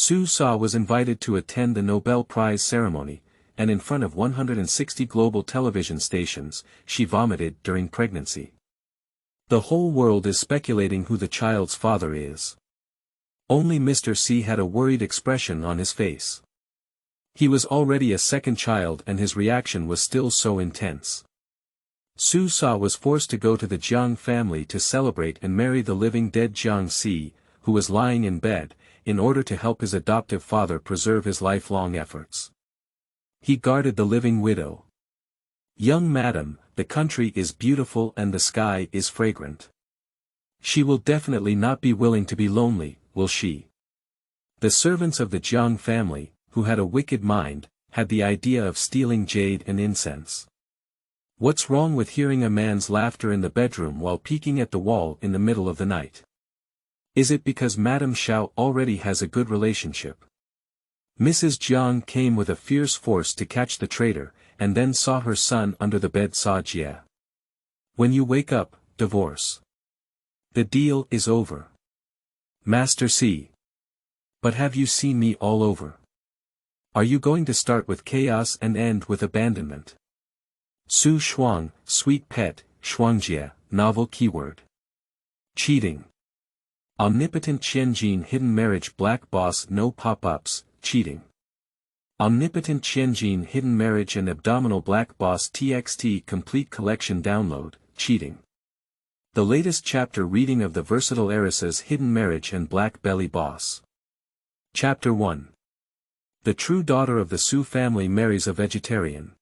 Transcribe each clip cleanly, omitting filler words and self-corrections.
Su Sa was invited to attend the Nobel Prize ceremony, and in front of 160 global television stations, she vomited during pregnancy. The whole world is speculating who the child's father is. Only Mr. C had a worried expression on his face. He was already a second child and his reaction was still so intense. Su Sa was forced to go to the Jiang family to celebrate and marry the living dead Jiang Si, who was lying in bed, in order to help his adoptive father preserve his lifelong efforts. He guarded the living widow. "Young madam, the country is beautiful and the sky is fragrant. She will definitely not be willing to be lonely, will she?" The servants of the Jiang family, who had a wicked mind, had the idea of stealing jade and incense. What's wrong with hearing a man's laughter in the bedroom while peeking at the wall in the middle of the night? Is it because Madame Xiao already has a good relationship? Mrs. Jiang came with a fierce force to catch the traitor, and then saw her son under the bed. Saw Jia. "When you wake up, divorce. The deal is over." "Master C. But have you seen me all over? Are you going to start with chaos and end with abandonment?" Su Shuang, sweet pet, Shuangjie, novel keyword. Cheating. Omnipotent Qianjin hidden marriage black boss no pop-ups, cheating. Omnipotent Qianjin hidden marriage and abdominal black boss txt complete collection download, cheating. The latest chapter reading of the versatile heiresses hidden marriage and black belly boss. Chapter 1. The true daughter of the Su family marries a vegetarian.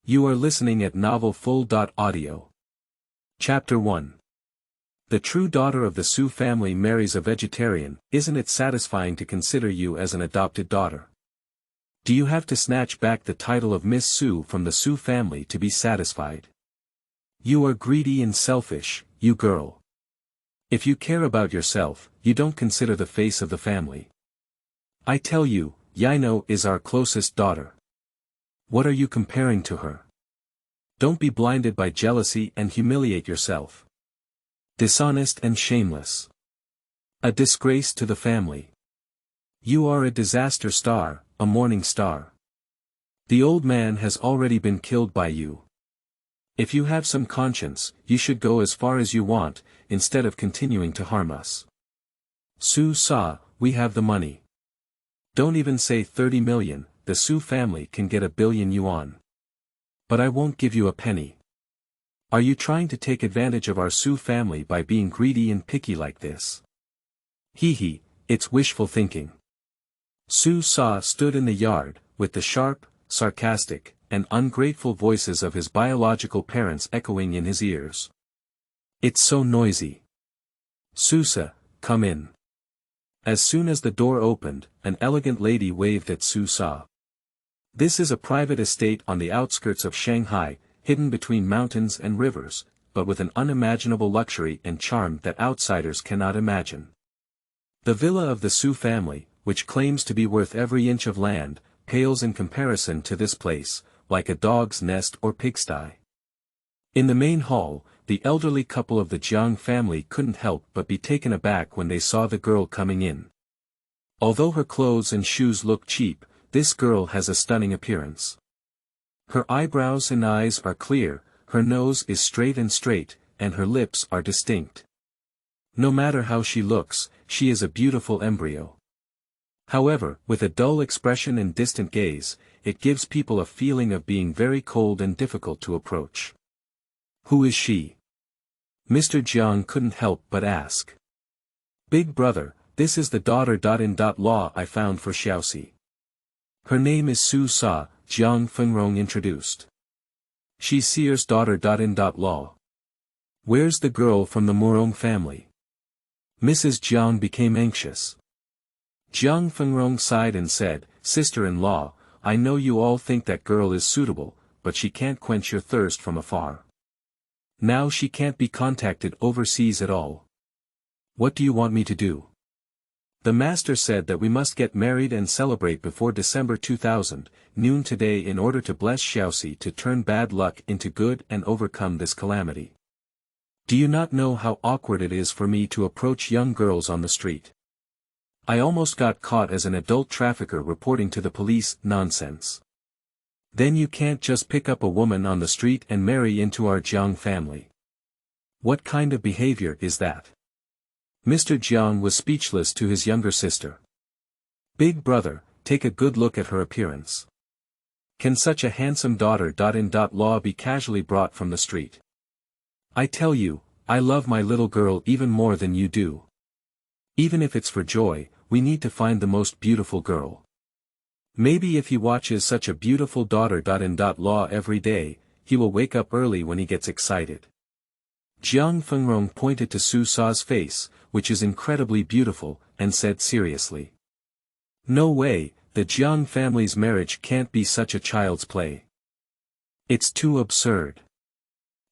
You are listening at Novel Full.audio. Chapter 1. The true daughter of the Su family marries a vegetarian. Isn't it satisfying to consider you as an adopted daughter? Do you have to snatch back the title of Miss Su from the Su family to be satisfied? You are greedy and selfish, you girl. If you care about yourself, you don't consider the face of the family. I tell you, Yaino is our closest daughter. What are you comparing to her? Don't be blinded by jealousy and humiliate yourself. Dishonest and shameless. A disgrace to the family. You are a disaster star, a morning star. The old man has already been killed by you. If you have some conscience, you should go as far as you want, instead of continuing to harm us. Su Sa, we have the money. Don't even say 30 million, the Su family can get 1 billion yuan. But I won't give you a penny. Are you trying to take advantage of our Su family by being greedy and picky like this? Hee, it's wishful thinking. Su Sa stood in the yard, with the sharp, sarcastic, and ungrateful voices of his biological parents echoing in his ears. It's so noisy. Susa, come in. As soon as the door opened, an elegant lady waved at Su Sa. This is a private estate on the outskirts of Shanghai, hidden between mountains and rivers, but with an unimaginable luxury and charm that outsiders cannot imagine. The villa of the Su family, which claims to be worth every inch of land, pales in comparison to this place, like a dog's nest or pigsty. In the main hall, the elderly couple of the Jiang family couldn't help but be taken aback when they saw the girl coming in. Although her clothes and shoes look cheap, this girl has a stunning appearance. Her eyebrows and eyes are clear, her nose is straight, and her lips are distinct. No matter how she looks, she is a beautiful embryo. However, with a dull expression and distant gaze, it gives people a feeling of being very cold and difficult to approach. Who is she? Mr. Jiang couldn't help but ask. Big brother, this is the daughter-in-law I found for Xiaoxi. Her name is Su Sa, Jiang Fengrong introduced. She's Seer's daughter-in-law. Where's the girl from the Murong family? Mrs. Jiang became anxious. Jiang Fengrong sighed and said, Sister-in-law, I know you all think that girl is suitable, but she can't quench your thirst from afar. Now she can't be contacted overseas at all. What do you want me to do? The master said that we must get married and celebrate before December 2000, noon today in order to bless Xiaoxi to turn bad luck into good and overcome this calamity. Do you not know how awkward it is for me to approach young girls on the street? I almost got caught as an adult trafficker reporting to the police. Nonsense. Then you can't just pick up a woman on the street and marry into our Jiang family. What kind of behavior is that? Mr. Jiang was speechless to his younger sister. Big brother, take a good look at her appearance. Can such a handsome daughter-in-law be casually brought from the street? I tell you, I love my little girl even more than you do. Even if it's for joy, we need to find the most beautiful girl. Maybe if he watches such a beautiful daughter-in-law every day, he will wake up early when he gets excited. Jiang Fengrong pointed to Su Sa's face, which is incredibly beautiful, and said seriously. No way, the Jiang family's marriage can't be such a child's play. It's too absurd.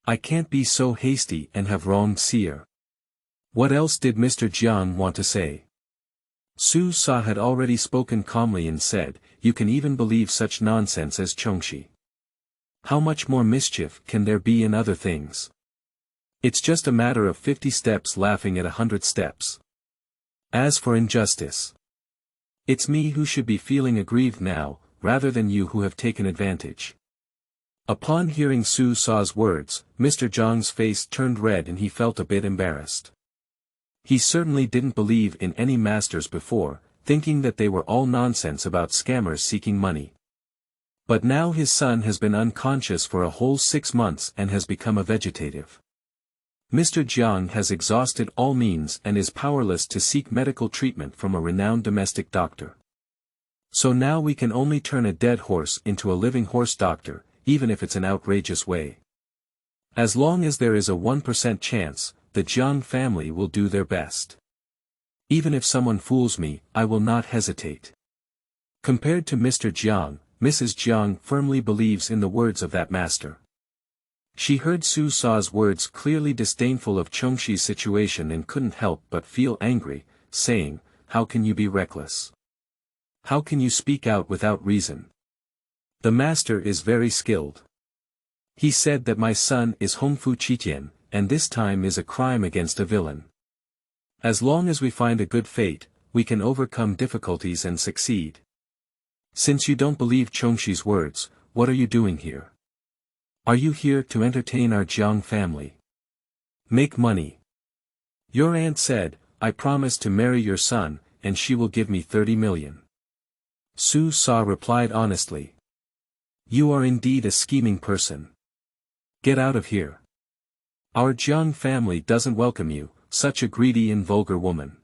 I can't be so hasty and have wronged Seer. What else did Mr. Jiang want to say? Su Sa had already spoken calmly and said, you can even believe such nonsense as Chongxi. How much more mischief can there be in other things? It's just a matter of 50 steps laughing at 100 steps. As for injustice, it's me who should be feeling aggrieved now, rather than you who have taken advantage. Upon hearing Su Sa's words, Mr. Jiang's face turned red and he felt a bit embarrassed. He certainly didn't believe in any masters before, thinking that they were all nonsense about scammers seeking money. But now his son has been unconscious for a whole 6 months and has become a vegetative. Mr. Jiang has exhausted all means and is powerless to seek medical treatment from a renowned domestic doctor. So now we can only turn a dead horse into a living horse doctor, even if it's an outrageous way. As long as there is a 1% chance, the Jiang family will do their best. Even if someone fools me, I will not hesitate. Compared to Mr. Jiang, Mrs. Jiang firmly believes in the words of that master. She heard Su Sa's words clearly disdainful of Chongxi's situation and couldn't help but feel angry, saying, how can you be reckless? How can you speak out without reason? The master is very skilled. He said that my son is Hongfu Qianjin, and this time is a crime against a villain. As long as we find a good fate, we can overcome difficulties and succeed. Since you don't believe Chongxi's words, what are you doing here? Are you here to entertain our Jiang family? Make money. Your aunt said, I promise to marry your son, and she will give me 30 million. Su Sa replied honestly. You are indeed a scheming person. Get out of here. Our Jiang family doesn't welcome you, such a greedy and vulgar woman.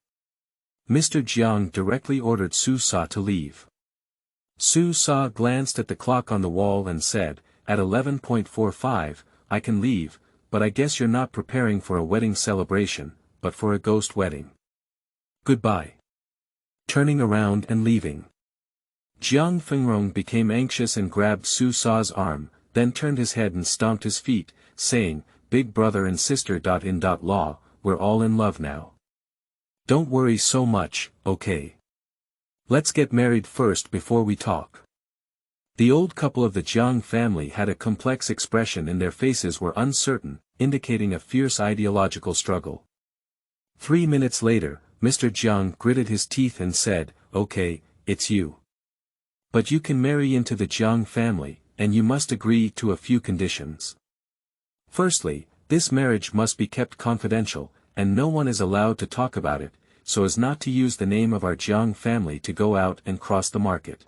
Mr. Jiang directly ordered Su Sa to leave. Su Sa glanced at the clock on the wall and said, at 11:45, I can leave, but I guess you're not preparing for a wedding celebration, but for a ghost wedding. Goodbye. Turning around and leaving. Jiang Fengrong became anxious and grabbed Su Sa's arm, then turned his head and stomped his feet, saying, Big brother and sister-in-law, we're all in love now. Don't worry so much, okay? Let's get married first before we talk. The old couple of the Jiang family had a complex expression and their faces were uncertain, indicating a fierce ideological struggle. 3 minutes later, Mr. Jiang gritted his teeth and said, okay, it's you. But you can marry into the Jiang family, and you must agree to a few conditions. Firstly, this marriage must be kept confidential, and no one is allowed to talk about it, so as not to use the name of our Jiang family to go out and cross the market.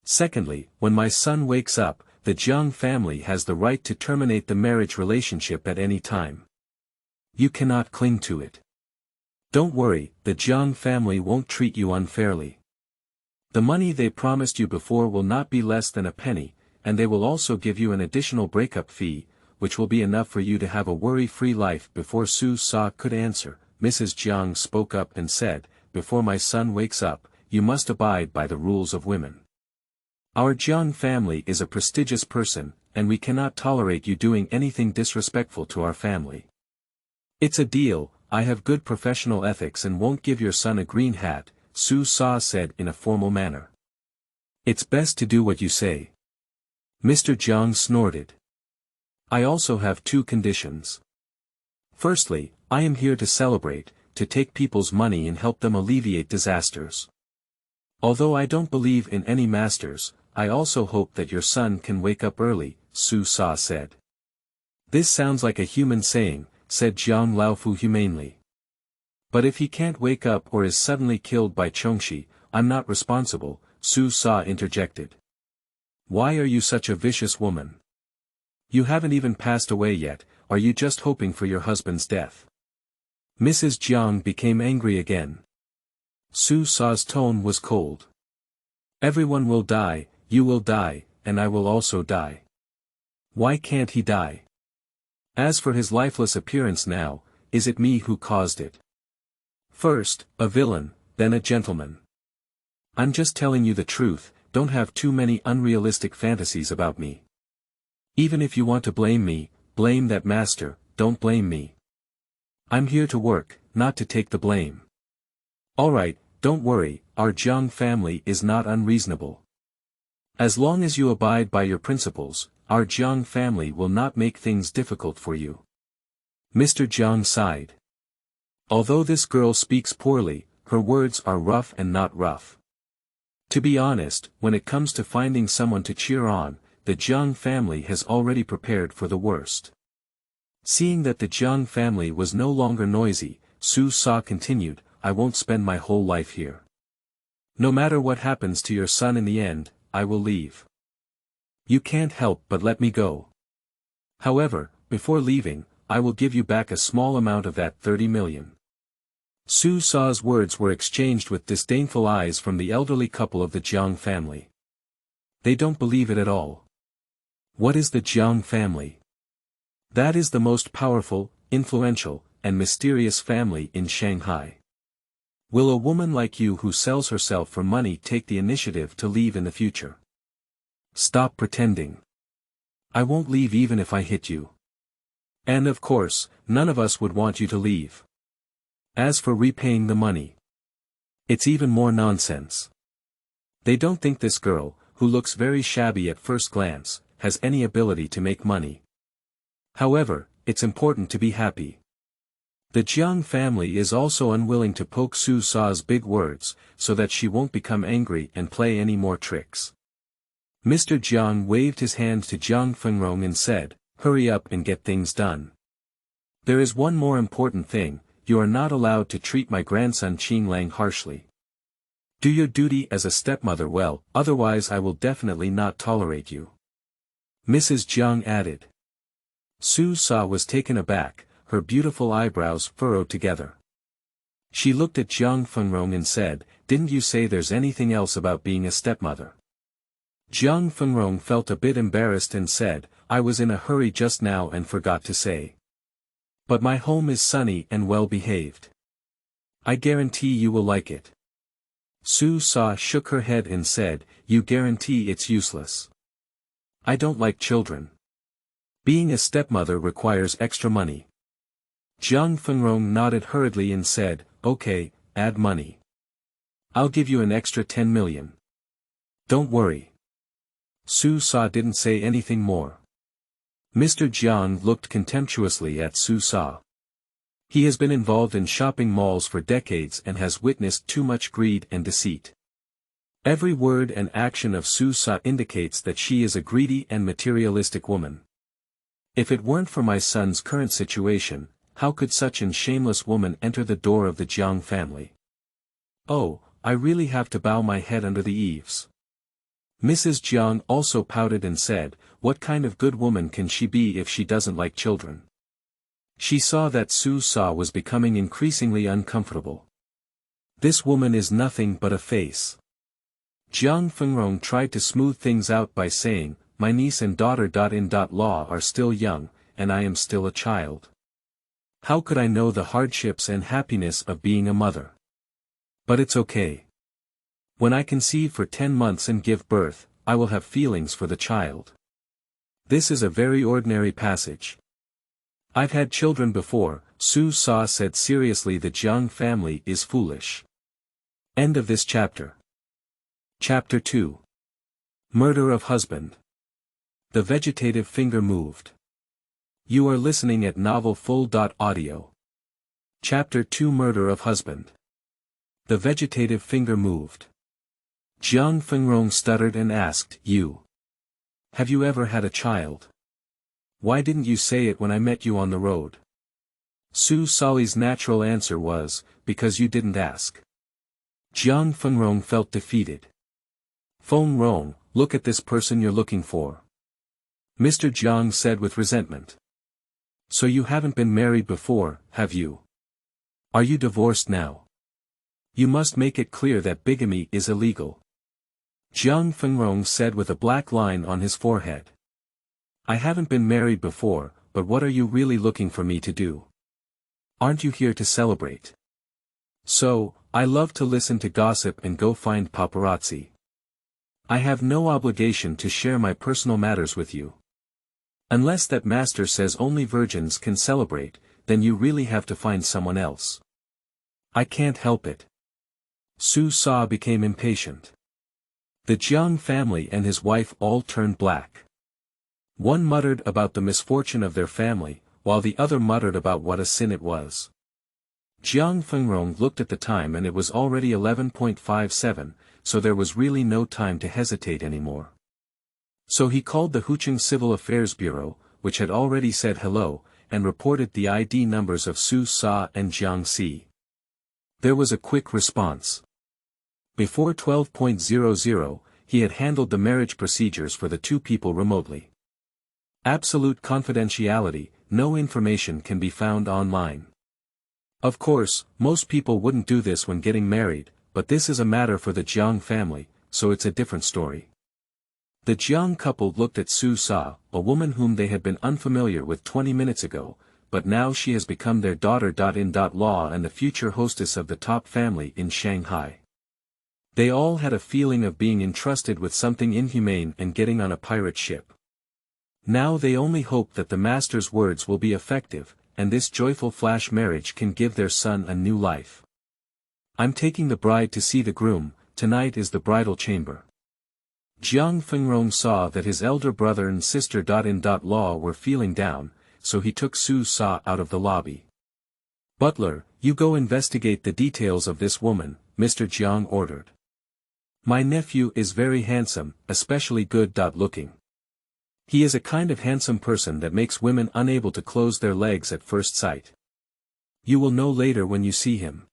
Secondly, when my son wakes up, the Jiang family has the right to terminate the marriage relationship at any time. You cannot cling to it. Don't worry, the Jiang family won't treat you unfairly. The money they promised you before will not be less than a penny, and they will also give you an additional breakup fee, which will be enough for you to have a worry-free life. Before Su Sa could answer, Mrs. Jiang spoke up and said, before my son wakes up, you must abide by the rules of women. Our Jiang family is a prestigious person, and we cannot tolerate you doing anything disrespectful to our family. It's a deal, I have good professional ethics and won't give your son a green hat, Su Sa said in a formal manner. It's best to do what you say. Mr. Jiang snorted. I also have 2 conditions. Firstly, I am here to celebrate, to take people's money and help them alleviate disasters. Although I don't believe in any masters, I also hope that your son can wake up early, Su Sa said. This sounds like a human saying, said Jiang Laofu humanely. But if he can't wake up or is suddenly killed by Chongxi, I'm not responsible, Su Sa interjected. Why are you such a vicious woman? You haven't even passed away yet, are you just hoping for your husband's death? Mrs. Jiang became angry again. Su Sa's tone was cold. Everyone will die, you will die, and I will also die. Why can't he die? As for his lifeless appearance now, is it me who caused it? First, a villain, then a gentleman. I'm just telling you the truth, don't have too many unrealistic fantasies about me. Even if you want to blame me, blame that master, don't blame me. I'm here to work, not to take the blame. Alright, don't worry, our Jiang family is not unreasonable. As long as you abide by your principles, our Jiang family will not make things difficult for you. Mr. Jiang sighed. Although this girl speaks poorly, her words are rough and not rough. To be honest, when it comes to finding someone to cheer on, the Jiang family has already prepared for the worst. Seeing that the Jiang family was no longer noisy, Su Sa continued, I won't spend my whole life here. No matter what happens to your son in the end, I will leave. You can't help but let me go. However, before leaving, I will give you back a small amount of that 30 million. Su Sa's words were exchanged with disdainful eyes from the elderly couple of the Jiang family. They don't believe it at all. What is the Jiang family? That is the most powerful, influential, and mysterious family in Shanghai. Will a woman like you who sells herself for money take the initiative to leave in the future? Stop pretending. I won't leave even if I hit you. And of course, none of us would want you to leave. As for repaying the money, it's even more nonsense. They don't think this girl, who looks very shabby at first glance, has any ability to make money. However, it's important to be happy. The Jiang family is also unwilling to poke Su Sa's big words, so that she won't become angry and play any more tricks. Mr. Jiang waved his hand to Jiang Fengrong and said, hurry up and get things done. There is one more important thing, you are not allowed to treat my grandson Qing Lang harshly. Do your duty as a stepmother well, otherwise I will definitely not tolerate you. Mrs. Jiang added. Su Sa was taken aback, her beautiful eyebrows furrowed together. She looked at Jiang Fengrong and said, didn't you say there's anything else about being a stepmother? Jiang Fengrong felt a bit embarrassed and said, I was in a hurry just now and forgot to say. But my home is sunny and well behaved. I guarantee you will like it. Su Sa shook her head and said, you guarantee it's useless. I don't like children. Being a stepmother requires extra money. Jiang Fengrong nodded hurriedly and said, okay, add money. I'll give you an extra 10 million. Don't worry. Su Sa didn't say anything more. Mr. Jiang looked contemptuously at Su Sa. He has been involved in shopping malls for decades and has witnessed too much greed and deceit. Every word and action of Su Sa indicates that she is a greedy and materialistic woman. If it weren't for my son's current situation, how could such an shameless woman enter the door of the Jiang family? Oh, I really have to bow my head under the eaves. Mrs. Jiang also pouted and said, what kind of good woman can she be if she doesn't like children? She saw that Su Sa was becoming increasingly uncomfortable. This woman is nothing but a face. Jiang Fengrong tried to smooth things out by saying, my niece and daughter-in-law are still young, and I am still a child. How could I know the hardships and happiness of being a mother? But it's okay. When I conceive for 10 months and give birth, I will have feelings for the child. This is a very ordinary passage. I've had children before, Su Sa said seriously. The Jiang family is foolish. End of this chapter. Chapter 2. Murder of Husband. The vegetative finger moved. You are listening at novelfull.audio. Chapter 2 Murder of Husband. The vegetative finger moved. Jiang Fengrong stuttered and asked, Have you ever had a child? Why didn't you say it when I met you on the road? Su Sali's natural answer was, because you didn't ask. Jiang Fengrong felt defeated. Fengrong, look at this person you're looking for. Mr. Jiang said with resentment. So you haven't been married before, have you? Are you divorced now? You must make it clear that bigamy is illegal. Jiang Fengrong said with a black line on his forehead. I haven't been married before, but what are you really looking for me to do? Aren't you here to celebrate? So, I love to listen to gossip and go find paparazzi. I have no obligation to share my personal matters with you. Unless that master says only virgins can celebrate, then you really have to find someone else. I can't help it. Su Sa became impatient. The Jiang family and his wife all turned black. One muttered about the misfortune of their family, while the other muttered about what a sin it was. Jiang Fengrong looked at the time and it was already 11:57, so there was really no time to hesitate anymore. So he called the Hucheng Civil Affairs Bureau, which had already said hello, and reported the ID numbers of Su Sa and Jiang Si. There was a quick response. Before 12:00, he had handled the marriage procedures for the two people remotely. Absolute confidentiality, no information can be found online. Of course, most people wouldn't do this when getting married, but this is a matter for the Jiang family, so it's a different story. The Jiang couple looked at Su Sa, a woman whom they had been unfamiliar with 20 minutes ago, but now she has become their daughter-in-law and the future hostess of the top family in Shanghai. They all had a feeling of being entrusted with something inhumane and getting on a pirate ship. Now they only hope that the master's words will be effective, and this joyful flash marriage can give their son a new life. I'm taking the bride to see the groom, tonight is the bridal chamber. Jiang Fengrong saw that his elder brother and sister-in-law were feeling down, so he took Su Sa out of the lobby. Butler, you go investigate the details of this woman, Mr. Jiang ordered. My nephew is very handsome, especially good-looking. He is a kind of handsome person that makes women unable to close their legs at first sight. You will know later when you see him.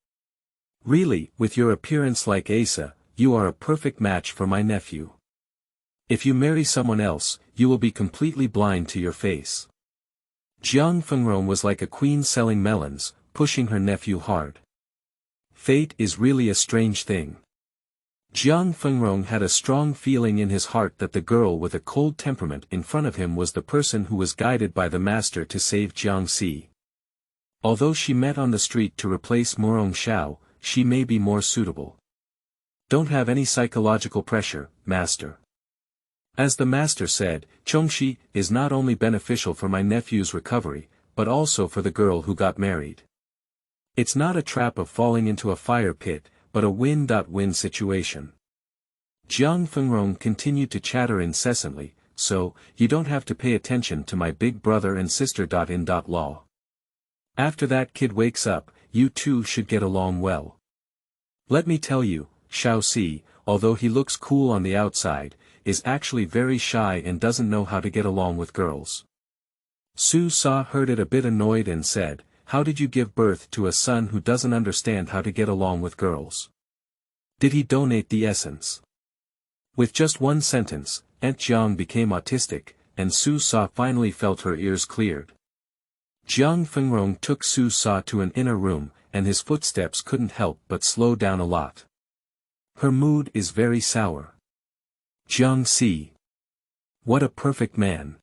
Really, with your appearance like Asa, you are a perfect match for my nephew. If you marry someone else, you will be completely blind to your face. Jiang Fengrong was like a queen selling melons, pushing her nephew hard. Fate is really a strange thing. Jiang Fengrong had a strong feeling in his heart that the girl with a cold temperament in front of him was the person who was guided by the master to save Jiang Si. Although she met on the street to replace Morong Xiao, she may be more suitable. Don't have any psychological pressure, master. As the master said, Chongxi is not only beneficial for my nephew's recovery, but also for the girl who got married. It's not a trap of falling into a fire pit, but a win-win situation. Jiang Fengrong continued to chatter incessantly, so, you don't have to pay attention to my big brother and sister-in-law. After that kid wakes up, you two should get along well. Let me tell you, Xiao Si, although he looks cool on the outside, is actually very shy and doesn't know how to get along with girls. Su Sa heard it a bit annoyed and said, how did you give birth to a son who doesn't understand how to get along with girls? Did he donate the essence? With just one sentence, Aunt Jiang became autistic, and Su Sa finally felt her ears cleared. Jiang Fengrong took Su Sa to an inner room, and his footsteps couldn't help but slow down a lot. Her mood is very sour. Jiang Si. What a perfect man.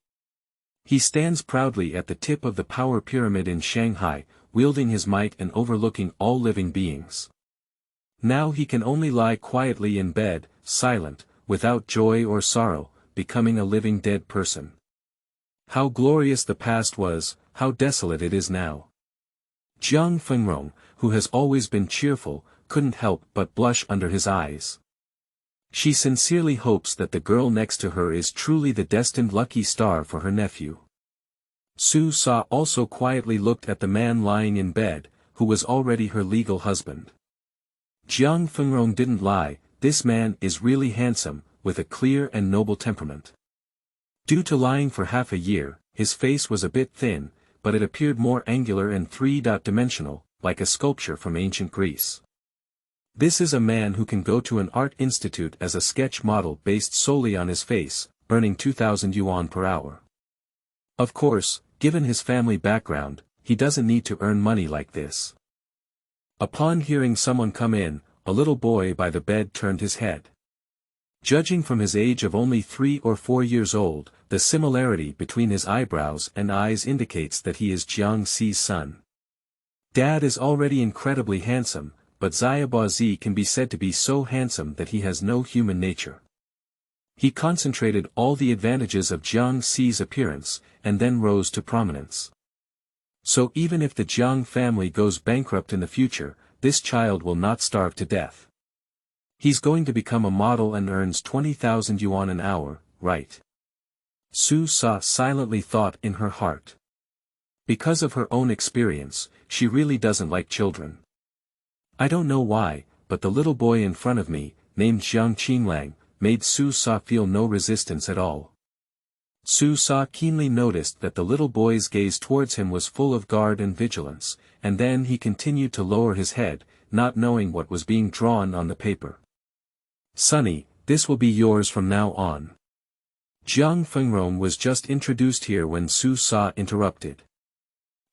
He stands proudly at the tip of the power pyramid in Shanghai, wielding his might and overlooking all living beings. Now he can only lie quietly in bed, silent, without joy or sorrow, becoming a living dead person. How glorious the past was, how desolate it is now. Jiang Fengrong, who has always been cheerful, couldn't help but blush under his eyes. She sincerely hopes that the girl next to her is truly the destined lucky star for her nephew. Su Sa also quietly looked at the man lying in bed, who was already her legal husband. Jiang Fengrong didn't lie, this man is really handsome, with a clear and noble temperament. Due to lying for half a year, his face was a bit thin, but it appeared more angular and three-dimensional, like a sculpture from ancient Greece. This is a man who can go to an art institute as a sketch model based solely on his face, earning 2,000 yuan per hour. Of course, given his family background, he doesn't need to earn money like this. Upon hearing someone come in, a little boy by the bed turned his head. Judging from his age of only 3 or 4 years old, the similarity between his eyebrows and eyes indicates that he is Jiang Xi's son. Dad is already incredibly handsome, but Xiaobazi can be said to be so handsome that he has no human nature. He concentrated all the advantages of Jiang Xi's appearance, and then rose to prominence. So even if the Jiang family goes bankrupt in the future, this child will not starve to death. He's going to become a model and earns 20,000 yuan an hour, right? Su Sa silently thought in her heart. Because of her own experience, she really doesn't like children. I don't know why, but the little boy in front of me, named Jiang Qinglang, made Su Sa feel no resistance at all. Su Sa keenly noticed that the little boy's gaze towards him was full of guard and vigilance, and then he continued to lower his head, not knowing what was being drawn on the paper. Sonny, this will be yours from now on. Jiang Fengrong was just introduced here when Su Sa interrupted.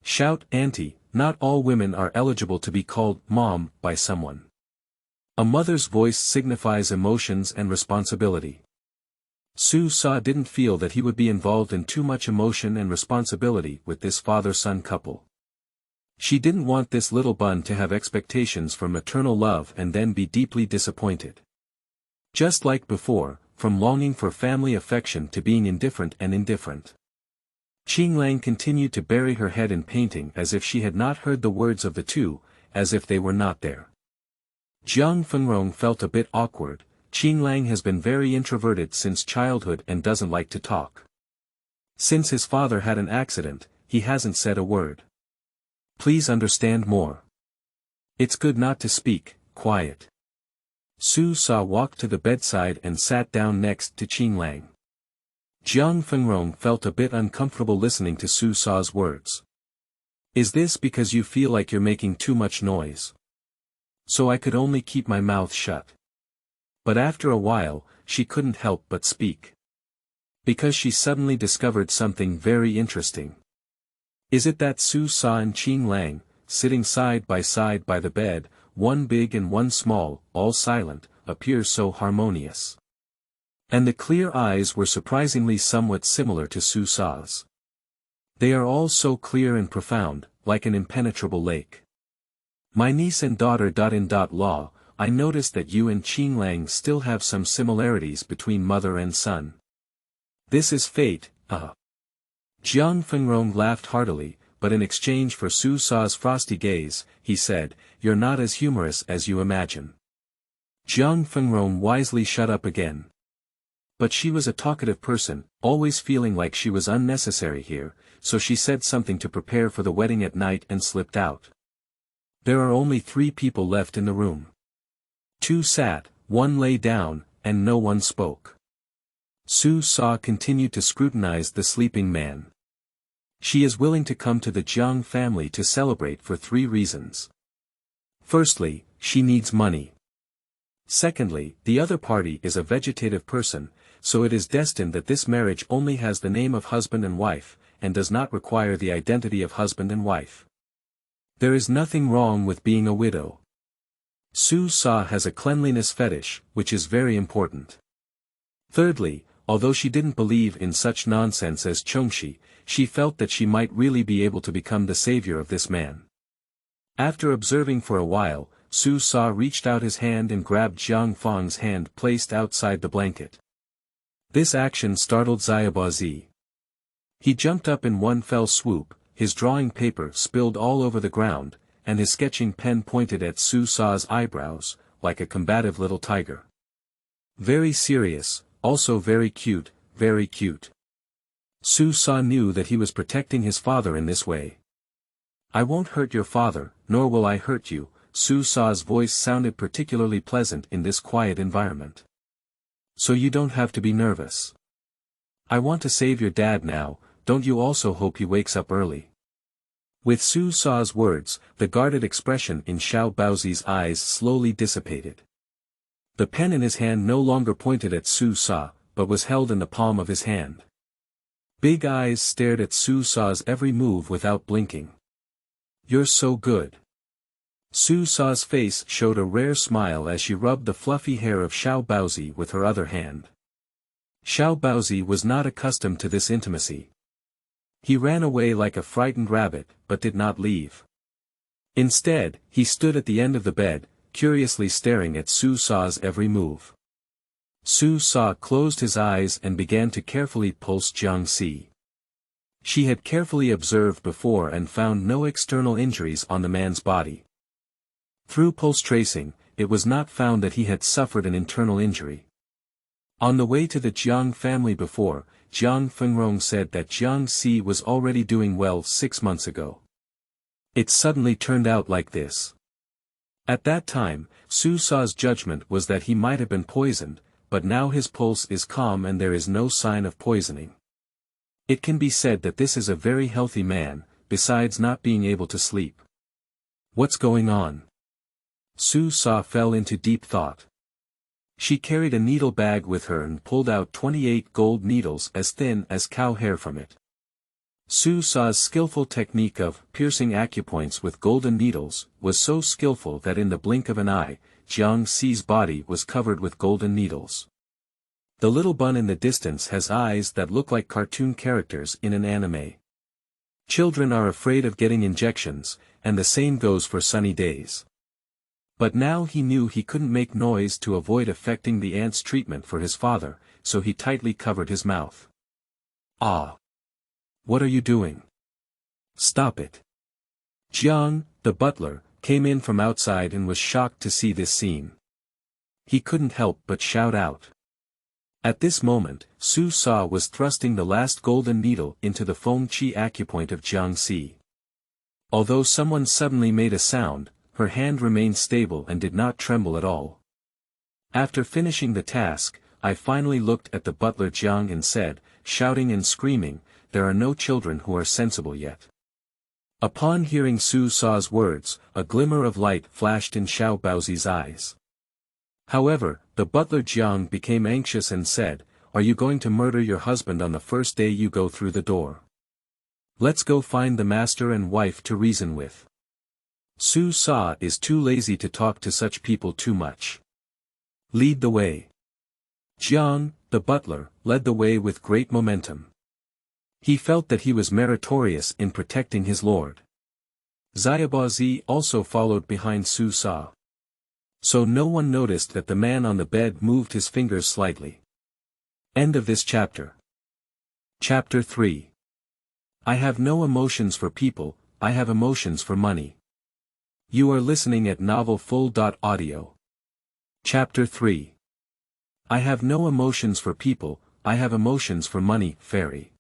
Shout, Auntie, not all women are eligible to be called Mom by someone. A mother's voice signifies emotions and responsibility. Su Sa didn't feel that he would be involved in too much emotion and responsibility with this father-son couple. She didn't want this little bun to have expectations for maternal love and then be deeply disappointed. Just like before, from longing for family affection to being indifferent and indifferent. Qinglang continued to bury her head in painting as if she had not heard the words of the two, as if they were not there. Jiang Fengrong felt a bit awkward. Qinglang has been very introverted since childhood and doesn't like to talk. Since his father had an accident, he hasn't said a word. Please understand more. It's good not to speak, quiet. Su Sa walked to the bedside and sat down next to Qinglang. Jiang Fengrong felt a bit uncomfortable listening to Su Sa's words. Is this because you feel like you're making too much noise? So I could only keep my mouth shut. But after a while, she couldn't help but speak. Because she suddenly discovered something very interesting. Is it that Su Sa and Qinglang, sitting side by the bed, one big and one small, all silent, appears so harmonious? And the clear eyes were surprisingly somewhat similar to Su Sa's. They are all so clear and profound, like an impenetrable lake. My niece and daughter. Law, I noticed that you and Qinglang still have some similarities between mother and son. This is fate, Jiang Fengrong laughed heartily, but in exchange for Su Sa's frosty gaze, he said, "You're not as humorous as you imagine." Jiang Fengrong wisely shut up again. But she was a talkative person, always feeling like she was unnecessary here, so she said something to prepare for the wedding at night and slipped out. There are only 3 people left in the room. 2 sat, 1 lay down, and no one spoke. Su Sa continued to scrutinize the sleeping man. She is willing to come to the Jiang family to celebrate for 3 reasons. Firstly, she needs money. Secondly, the other party is a vegetative person, so it is destined that this marriage only has the name of husband and wife, and does not require the identity of husband and wife. There is nothing wrong with being a widow. Su Sa has a cleanliness fetish, which is very important. Thirdly, although she didn't believe in such nonsense as Chongxi, she felt that she might really be able to become the savior of this man. After observing for a while, Su Sa reached out his hand and grabbed Jiang Fang's hand placed outside the blanket. This action startled Xiaobazi. He jumped up in one fell swoop, his drawing paper spilled all over the ground, and his sketching pen pointed at Su Sa's eyebrows, like a combative little tiger. Very serious, also very cute, very cute. Su Sa knew that he was protecting his father in this way. I won't hurt your father, nor will I hurt you. Su Sa's voice sounded particularly pleasant in this quiet environment. So you don't have to be nervous. I want to save your dad now, don't you also hope he wakes up early? With Su Sa's words, the guarded expression in Xiao Baozi's eyes slowly dissipated. The pen in his hand no longer pointed at Su Sa, but was held in the palm of his hand. Big eyes stared at Su Sa's every move without blinking. You're so good. Su Sa's face showed a rare smile as she rubbed the fluffy hair of Xiao Baozi with her other hand. Xiao Baozi was not accustomed to this intimacy. He ran away like a frightened rabbit, but did not leave. Instead, he stood at the end of the bed, curiously staring at Su Sa's every move. Su Sa closed his eyes and began to carefully pulse Jiang Si. She had carefully observed before and found no external injuries on the man's body. Through pulse tracing, it was not found that he had suffered an internal injury. On the way to the Jiang family before, Jiang Fengrong said that Jiang Si was already doing well 6 months ago. It suddenly turned out like this. At that time, Su Sa's judgment was that he might have been poisoned, but now his pulse is calm and there is no sign of poisoning. It can be said that this is a very healthy man, besides not being able to sleep. What's going on? Su Sa fell into deep thought. She carried a needle bag with her and pulled out 28 gold needles as thin as cow hair from it. Su Sa's skillful technique of piercing acupoints with golden needles was so skillful that in the blink of an eye, Jiang Si's body was covered with golden needles. The little bun in the distance has eyes that look like cartoon characters in an anime. Children are afraid of getting injections, and the same goes for sunny days. But now he knew he couldn't make noise to avoid affecting the aunt's treatment for his father, so he tightly covered his mouth. Ah! What are you doing? Stop it! Jiang, the butler, came in from outside and was shocked to see this scene. He couldn't help but shout out. At this moment, Su Sa was thrusting the last golden needle into the Feng Qi acupoint of Jiang Si. Although someone suddenly made a sound, her hand remained stable and did not tremble at all. After finishing the task, I finally looked at the butler Jiang and said, shouting and screaming, there are no children who are sensible yet. Upon hearing Su Sa's words, a glimmer of light flashed in Xiao Baozi's eyes. However, the butler Jiang became anxious and said, are you going to murder your husband on the first day you go through the door? Let's go find the master and wife to reason with. Su Sa is too lazy to talk to such people too much. Lead the way. Jiang, the butler, led the way with great momentum. He felt that he was meritorious in protecting his lord. Xiaobazi also followed behind Su Sa. So no one noticed that the man on the bed moved his fingers slightly. End of this chapter. Chapter 3. I have no emotions for people, I have emotions for money. You are listening at novelfull.audio. Chapter 3. I have no emotions for people, I have emotions for money, fairy.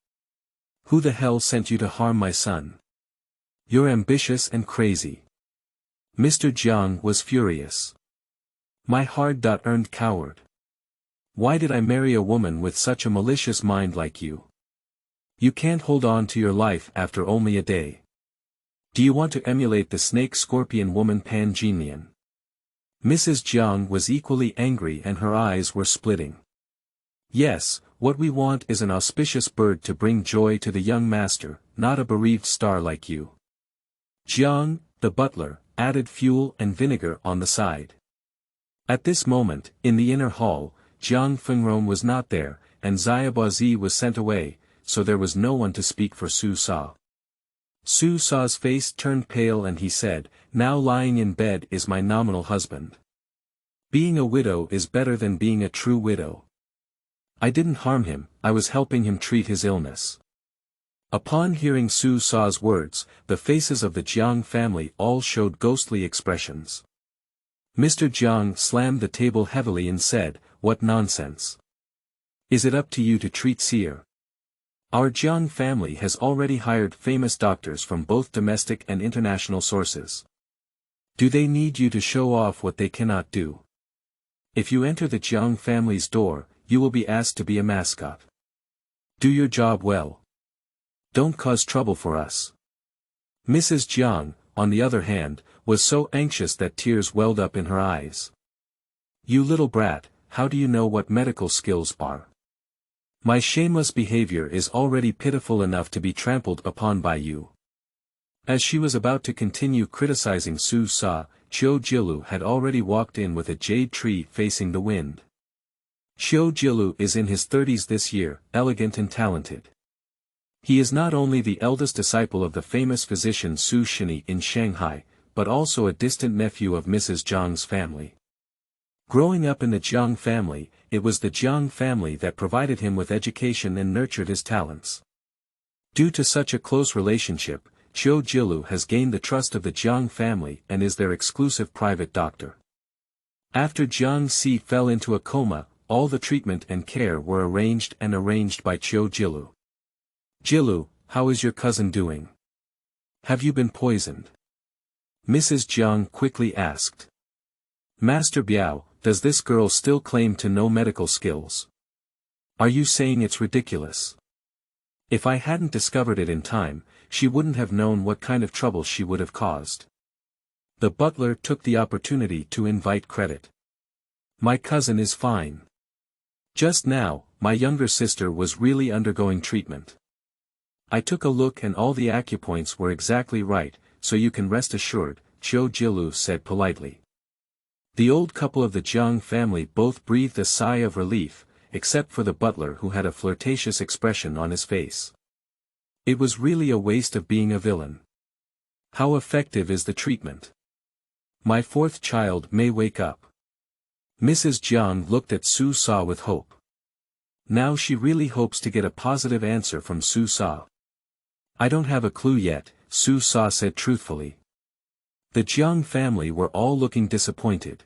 Who the hell sent you to harm my son? You're ambitious and crazy. Mr. Jiang was furious. My hard-earned coward. Why did I marry a woman with such a malicious mind like you? You can't hold on to your life after only a day. Do you want to emulate the snake-scorpion woman Pan Jinlian? Mrs. Jiang was equally angry and her eyes were splitting. Yes, what we want is an auspicious bird to bring joy to the young master, not a bereaved star like you. Jiang, the butler, added fuel and vinegar on the side. At this moment, in the inner hall, Jiang Fengrong was not there, and Xiaobazi was sent away, so there was no one to speak for Su Sa. Su Sa's face turned pale and he said, now lying in bed is my nominal husband. Being a widow is better than being a true widow. I didn't harm him, I was helping him treat his illness. Upon hearing Su Sa's words, the faces of the Jiang family all showed ghostly expressions. Mr. Jiang slammed the table heavily and said, what nonsense. Is it up to you to treat Seer? Our Jiang family has already hired famous doctors from both domestic and international sources. Do they need you to show off what they cannot do? If you enter the Jiang family's door, you will be asked to be a mascot. Do your job well. Don't cause trouble for us. Mrs. Jiang, on the other hand, was so anxious that tears welled up in her eyes. You little brat, how do you know what medical skills are? My shameless behavior is already pitiful enough to be trampled upon by you. As she was about to continue criticizing Su Sa, Qiu Jilu had already walked in with a jade tree facing the wind. Qiu Jilu is in his 30s this year, elegant and talented. He is not only the eldest disciple of the famous physician Su Shini in Shanghai, but also a distant nephew of Mrs. Jiang's family. Growing up in the Jiang family, it was the Jiang family that provided him with education and nurtured his talents. Due to such a close relationship, Qiu Jilu has gained the trust of the Jiang family and is their exclusive private doctor. After Jiang Si fell into a coma, all the treatment and care were arranged by Qiu Jilu. Jilu, how is your cousin doing? Have you been poisoned? Mrs. Jiang quickly asked. Master Biao, does this girl still claim to know medical skills? Are you saying it's ridiculous? If I hadn't discovered it in time, she wouldn't have known what kind of trouble she would have caused. The butler took the opportunity to invite credit. My cousin is fine. Just now, my younger sister was really undergoing treatment. I took a look and all the acupoints were exactly right, so you can rest assured, Qiu Jilu said politely. The old couple of the Jiang family both breathed a sigh of relief, except for the butler who had a flirtatious expression on his face. It was really a waste of being a villain. How effective is the treatment? My fourth child may wake up. Mrs. Jiang looked at Su Sa with hope. Now she really hopes to get a positive answer from Su Sa. I don't have a clue yet, Su Sa said truthfully. The Jiang family were all looking disappointed.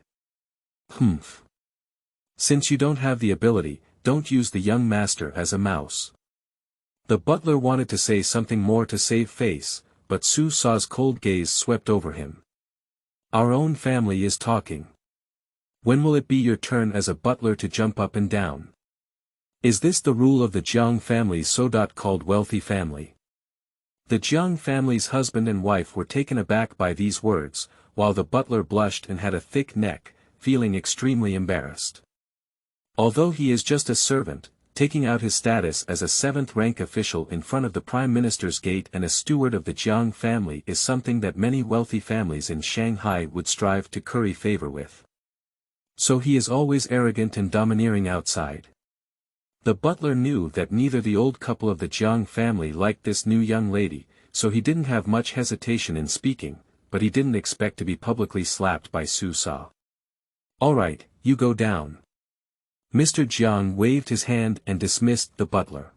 Humph. Since you don't have the ability, don't use the young master as a mouse. The butler wanted to say something more to save face, but Su Sa's cold gaze swept over him. Our own family is talking. When will it be your turn as a butler to jump up and down? Is this the rule of the Jiang family so-called wealthy family? The Jiang family's husband and wife were taken aback by these words, while the butler blushed and had a thick neck, feeling extremely embarrassed. Although he is just a servant, taking out his status as a 7th-rank official in front of the Prime Minister's gate and a steward of the Jiang family is something that many wealthy families in Shanghai would strive to curry favor with. So he is always arrogant and domineering outside. The butler knew that neither the old couple of the Jiang family liked this new young lady, so he didn't have much hesitation in speaking, but he didn't expect to be publicly slapped by Su Sa. Alright, you go down. Mr. Jiang waved his hand and dismissed the butler.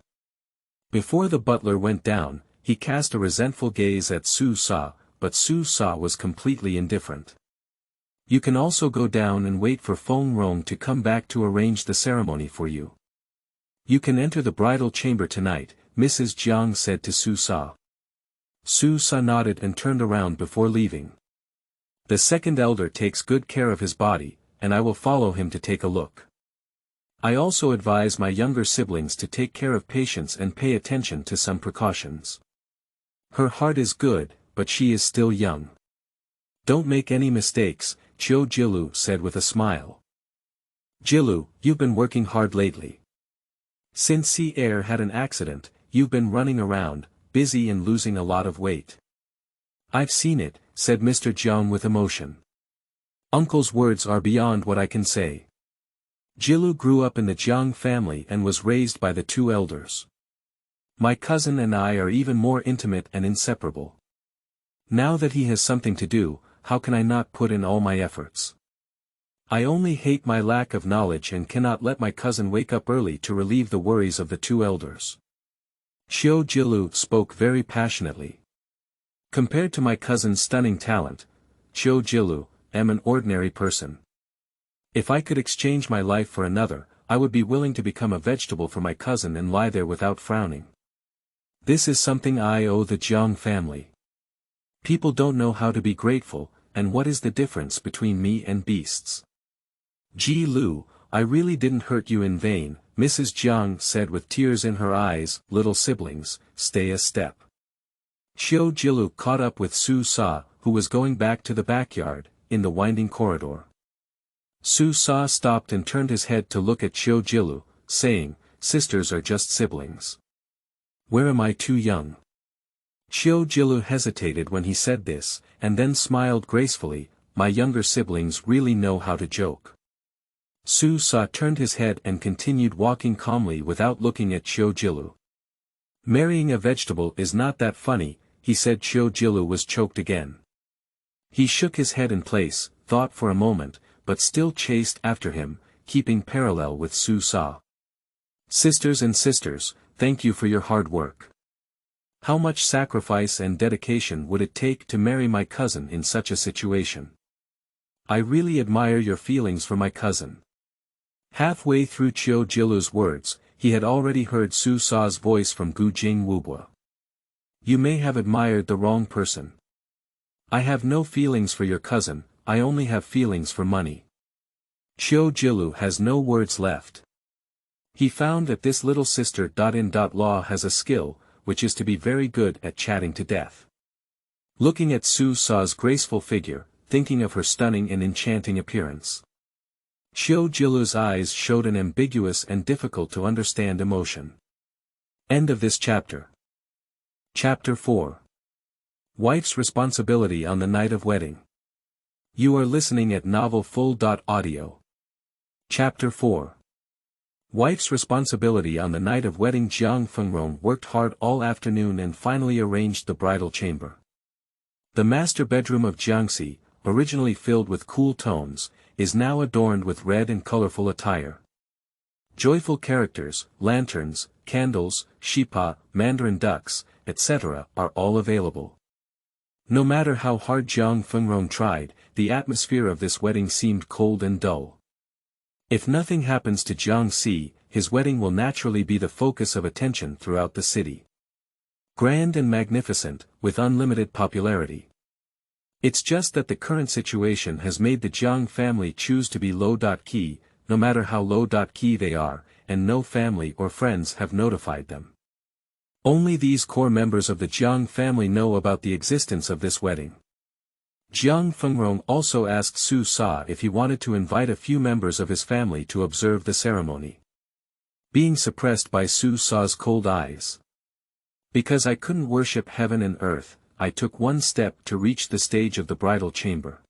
Before the butler went down, he cast a resentful gaze at Su Sa, but Su Sa was completely indifferent. You can also go down and wait for Feng Rong to come back to arrange the ceremony for you. You can enter the bridal chamber tonight, Mrs. Jiang said to Su Sa. Su Sa nodded and turned around before leaving. The second elder takes good care of his body, and I will follow him to take a look. I also advise my younger siblings to take care of patients and pay attention to some precautions. Her heart is good, but she is still young. Don't make any mistakes, Qiu Jilu said with a smile. Jilu, you've been working hard lately. Since Sea Air had an accident, you've been running around, busy and losing a lot of weight. I've seen it, said Mr. Jiang with emotion. Uncle's words are beyond what I can say. Jilu grew up in the Jiang family and was raised by the two elders. My cousin and I are even more intimate and inseparable. Now that he has something to do, how can I not put in all my efforts? I only hate my lack of knowledge and cannot let my cousin wake up early to relieve the worries of the two elders. Qiu Jilu spoke very passionately. Compared to my cousin's stunning talent, Qiu Jilu, am an ordinary person. If I could exchange my life for another, I would be willing to become a vegetable for my cousin and lie there without frowning. This is something I owe the Jiang family. People don't know how to be grateful, and what is the difference between me and beasts? Ji Lu, I really didn't hurt you in vain, Mrs. Jiang said with tears in her eyes. Little siblings, stay a step. Xiao Jilu caught up with Su Sa, who was going back to the backyard, in the winding corridor. Su Sa stopped and turned his head to look at Xiao Jilu, saying, sisters are just siblings. Where am I too young? Xiao Jilu hesitated when he said this, and then smiled gracefully. My younger siblings really know how to joke. Su Sa turned his head and continued walking calmly without looking at Xiao Jilu. Marrying a vegetable is not that funny, he said. Xiao Jilu was choked again. He shook his head in place, thought for a moment, but still chased after him, keeping parallel with Su Sa. Sisters and sisters, thank you for your hard work. How much sacrifice and dedication would it take to marry my cousin in such a situation? I really admire your feelings for my cousin. Halfway through Qiao Jilu's words, he had already heard Su Sa's voice from Gu Jing Wubua. You may have admired the wrong person. I have no feelings for your cousin, I only have feelings for money. Qiao Jilu has no words left. He found that this little sister in law has a skill, which is to be very good at chatting to death. Looking at Su Sa's graceful figure, thinking of her stunning and enchanting appearance. Xiao Jilu's eyes showed an ambiguous and difficult to understand emotion. End of this chapter. Chapter 4. Wife's responsibility on the night of wedding. You are listening at novelfull.audio. Chapter 4. Wife's responsibility on the night of wedding. Jiang Fengrong worked hard all afternoon and finally arranged the bridal chamber. The master bedroom of Jiangxi, originally filled with cool tones, is now adorned with red and colorful attire. Joyful characters, lanterns, candles, shipa, mandarin ducks, etc. are all available. No matter how hard Jiang Fengrong tried, the atmosphere of this wedding seemed cold and dull. If nothing happens to Jiangxi, his wedding will naturally be the focus of attention throughout the city. Grand and magnificent, with unlimited popularity. It's just that the current situation has made the Jiang family choose to be low-key, no matter how low-key they are, and no family or friends have notified them. Only these core members of the Jiang family know about the existence of this wedding. Jiang Fengrong also asked Su Sa if he wanted to invite a few members of his family to observe the ceremony. Being suppressed by Su Sa's cold eyes. Because I couldn't worship heaven and earth, I took one step to reach the stage of the bridal chamber.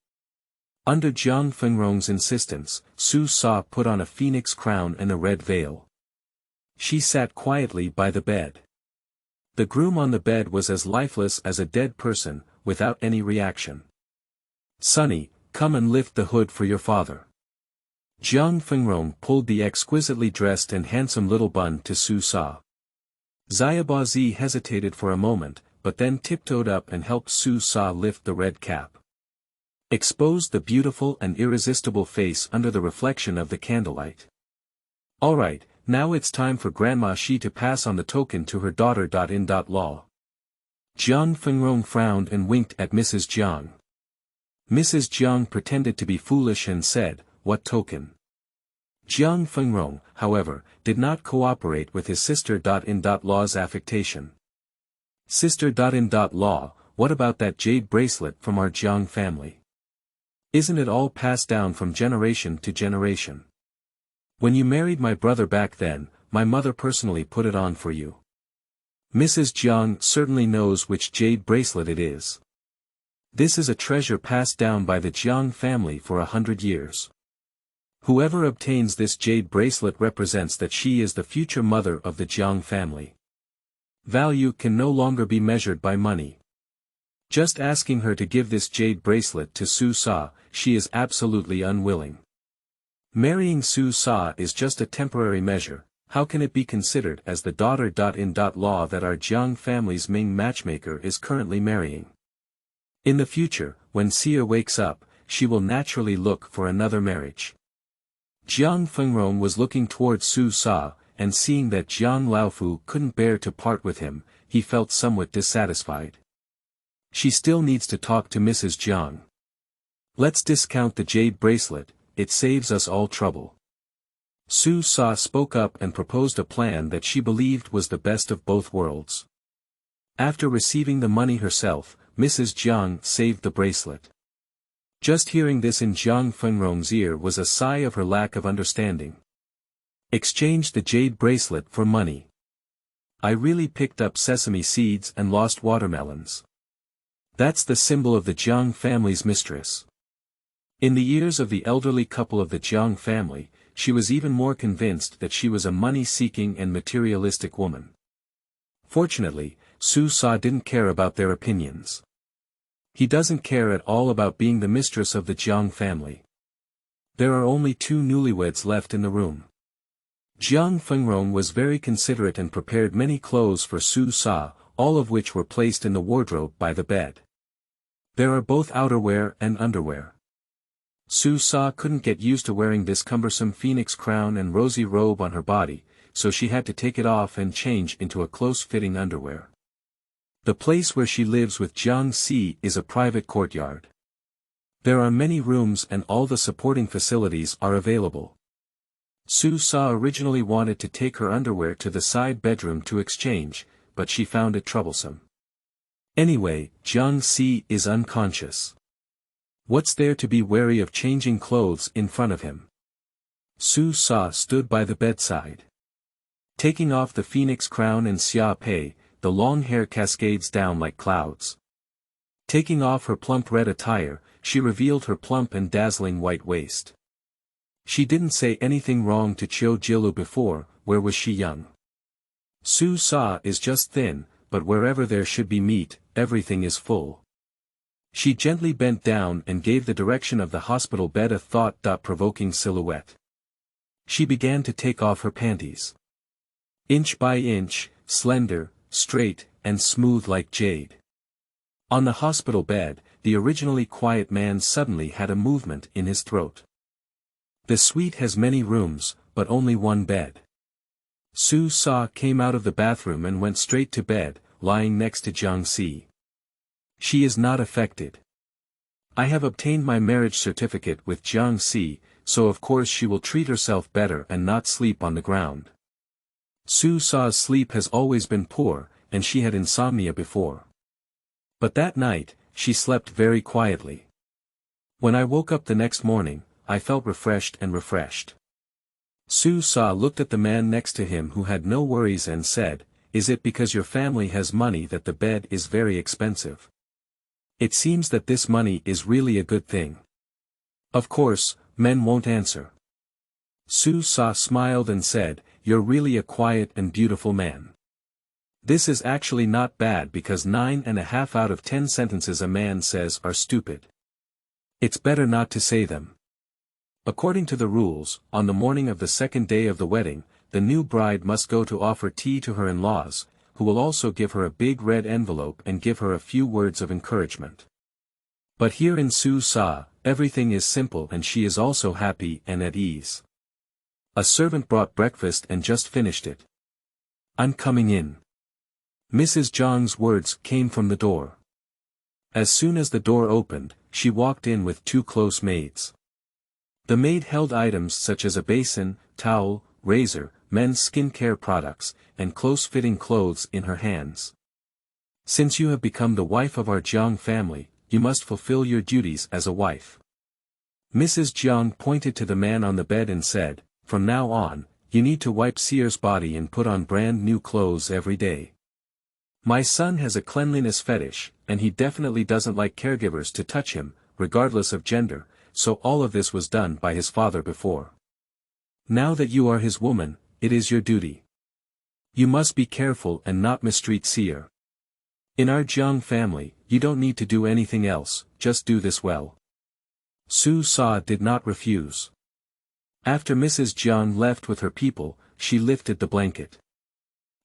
Under Jiang Fengrong's insistence, Su Sa put on a phoenix crown and a red veil. She sat quietly by the bed. The groom on the bed was as lifeless as a dead person, without any reaction. Sonny, come and lift the hood for your father. Jiang Fengrong pulled the exquisitely dressed and handsome little bun to Su Sa. Xiaobazi hesitated for a moment, but then tiptoed up and helped Su Sa lift the red cap. Exposed the beautiful and irresistible face under the reflection of the candlelight. Alright, now it's time for Grandma Shi to pass on the token to her daughter. Law. Jiang Fengrong frowned and winked at Mrs. Jiang. Mrs. Jiang pretended to be foolish and said, what token? Jiang Fengrong, however, did not cooperate with his sister. Law's affectation. Sister. Law, what about that jade bracelet from our Jiang family? Isn't it all passed down from generation to generation? When you married my brother back then, my mother personally put it on for you. Mrs. Jiang certainly knows which jade bracelet it is. This is a treasure passed down by the Jiang family for 100 years. Whoever obtains this jade bracelet represents that she is the future mother of the Jiang family. Value can no longer be measured by money. Just asking her to give this jade bracelet to Su Sa, she is absolutely unwilling. Marrying Su Sa is just a temporary measure, how can it be considered as the daughter. Law that our Jiang family's Ming matchmaker is currently marrying? In the future, when Xia wakes up, she will naturally look for another marriage. Jiang Fengrong was looking towards Su Sa, and seeing that Jiang Laofu couldn't bear to part with him, he felt somewhat dissatisfied. She still needs to talk to Mrs. Jiang. Let's discount the jade bracelet, it saves us all trouble. Su Sa spoke up and proposed a plan that she believed was the best of both worlds. After receiving the money herself, Mrs. Jiang saved the bracelet. Just hearing this in Jiang Fengrong's ear was a sigh of her lack of understanding. Exchange the jade bracelet for money. I really picked up sesame seeds and lost watermelons. That's the symbol of the Jiang family's mistress. In the ears of the elderly couple of the Jiang family, she was even more convinced that she was a money-seeking and materialistic woman. Fortunately, Su Sa didn't care about their opinions. He doesn't care at all about being the mistress of the Jiang family. There are only 2 newlyweds left in the room. Jiang Fengrong was very considerate and prepared many clothes for Su Sa, all of which were placed in the wardrobe by the bed. There are both outerwear and underwear. Su Sa couldn't get used to wearing this cumbersome phoenix crown and rosy robe on her body, so she had to take it off and change into a close-fitting underwear. The place where she lives with Jiang Si is a private courtyard. There are many rooms and all the supporting facilities are available. Su Sa originally wanted to take her underwear to the side bedroom to exchange, but she found it troublesome. Anyway, Jiang Si is unconscious. What's there to be wary of changing clothes in front of him? Su Sa stood by the bedside. Taking off the phoenix crown and xia pei, the long hair cascades down like clouds. Taking off her plump red attire, she revealed her plump and dazzling white waist. She didn't say anything wrong to Chiu Jilu before, where was she young? Su Sa is just thin, but wherever there should be meat, everything is full. She gently bent down and gave the direction of the hospital bed a thought-provoking silhouette. She began to take off her panties. Inch by inch, slender, straight, and smooth like jade. On the hospital bed, the originally quiet man suddenly had a movement in his throat. The suite has many rooms, but only one bed. Su Sa came out of the bathroom and went straight to bed, lying next to Jiang Si. She is not affected. I have obtained my marriage certificate with Jiang Si, so of course she will treat herself better and not sleep on the ground. Su Sa's sleep has always been poor, and she had insomnia before. But that night, she slept very quietly. When I woke up the next morning, I felt refreshed. Su Sa looked at the man next to him who had no worries and said, "Is it because your family has money that the bed is very expensive? It seems that this money is really a good thing." Of course, men won't answer. Su Sa smiled and said, "You're really a quiet and beautiful man. This is actually not bad because 9.5 out of 10 sentences a man says are stupid. It's better not to say them." According to the rules, on the morning of the second day of the wedding, the new bride must go to offer tea to her in-laws, who will also give her a big red envelope and give her a few words of encouragement. But here in Su Sa, everything is simple and she is also happy and at ease. A servant brought breakfast and just finished it. "I'm coming in." Mrs. Jiang's words came from the door. As soon as the door opened, she walked in with 2 close maids. The maid held items such as a basin, towel, razor, men's skincare products, and close-fitting clothes in her hands. "Since you have become the wife of our Jiang family, you must fulfill your duties as a wife." Mrs. Jiang pointed to the man on the bed and said, "From now on, you need to wipe Seer's body and put on brand new clothes every day. My son has a cleanliness fetish, and he definitely doesn't like caregivers to touch him, regardless of gender, so all of this was done by his father before. Now that you are his woman, it is your duty. You must be careful and not mistreat Seer. In our Jiang family, you don't need to do anything else, just do this well." Su Sa did not refuse. After Mrs. Jiang left with her people, she lifted the blanket.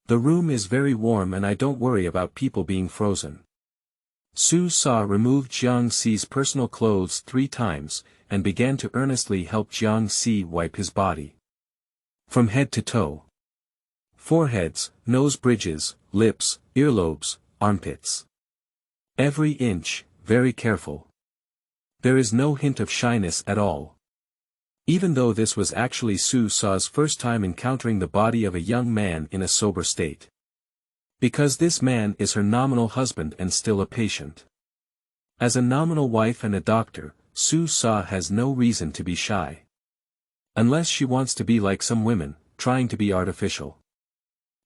"The room is very warm and I don't worry about people being frozen." Su Sa removed Jiang Si's personal clothes 3 times, and began to earnestly help Jiang Si wipe his body. From head to toe. Foreheads, nose bridges, lips, earlobes, armpits. Every inch, very careful. There is no hint of shyness at all. Even though this was actually Su Sa's first time encountering the body of a young man in a sober state. Because this man is her nominal husband and still a patient. As a nominal wife and a doctor, Su Sa has no reason to be shy. Unless she wants to be like some women, trying to be artificial.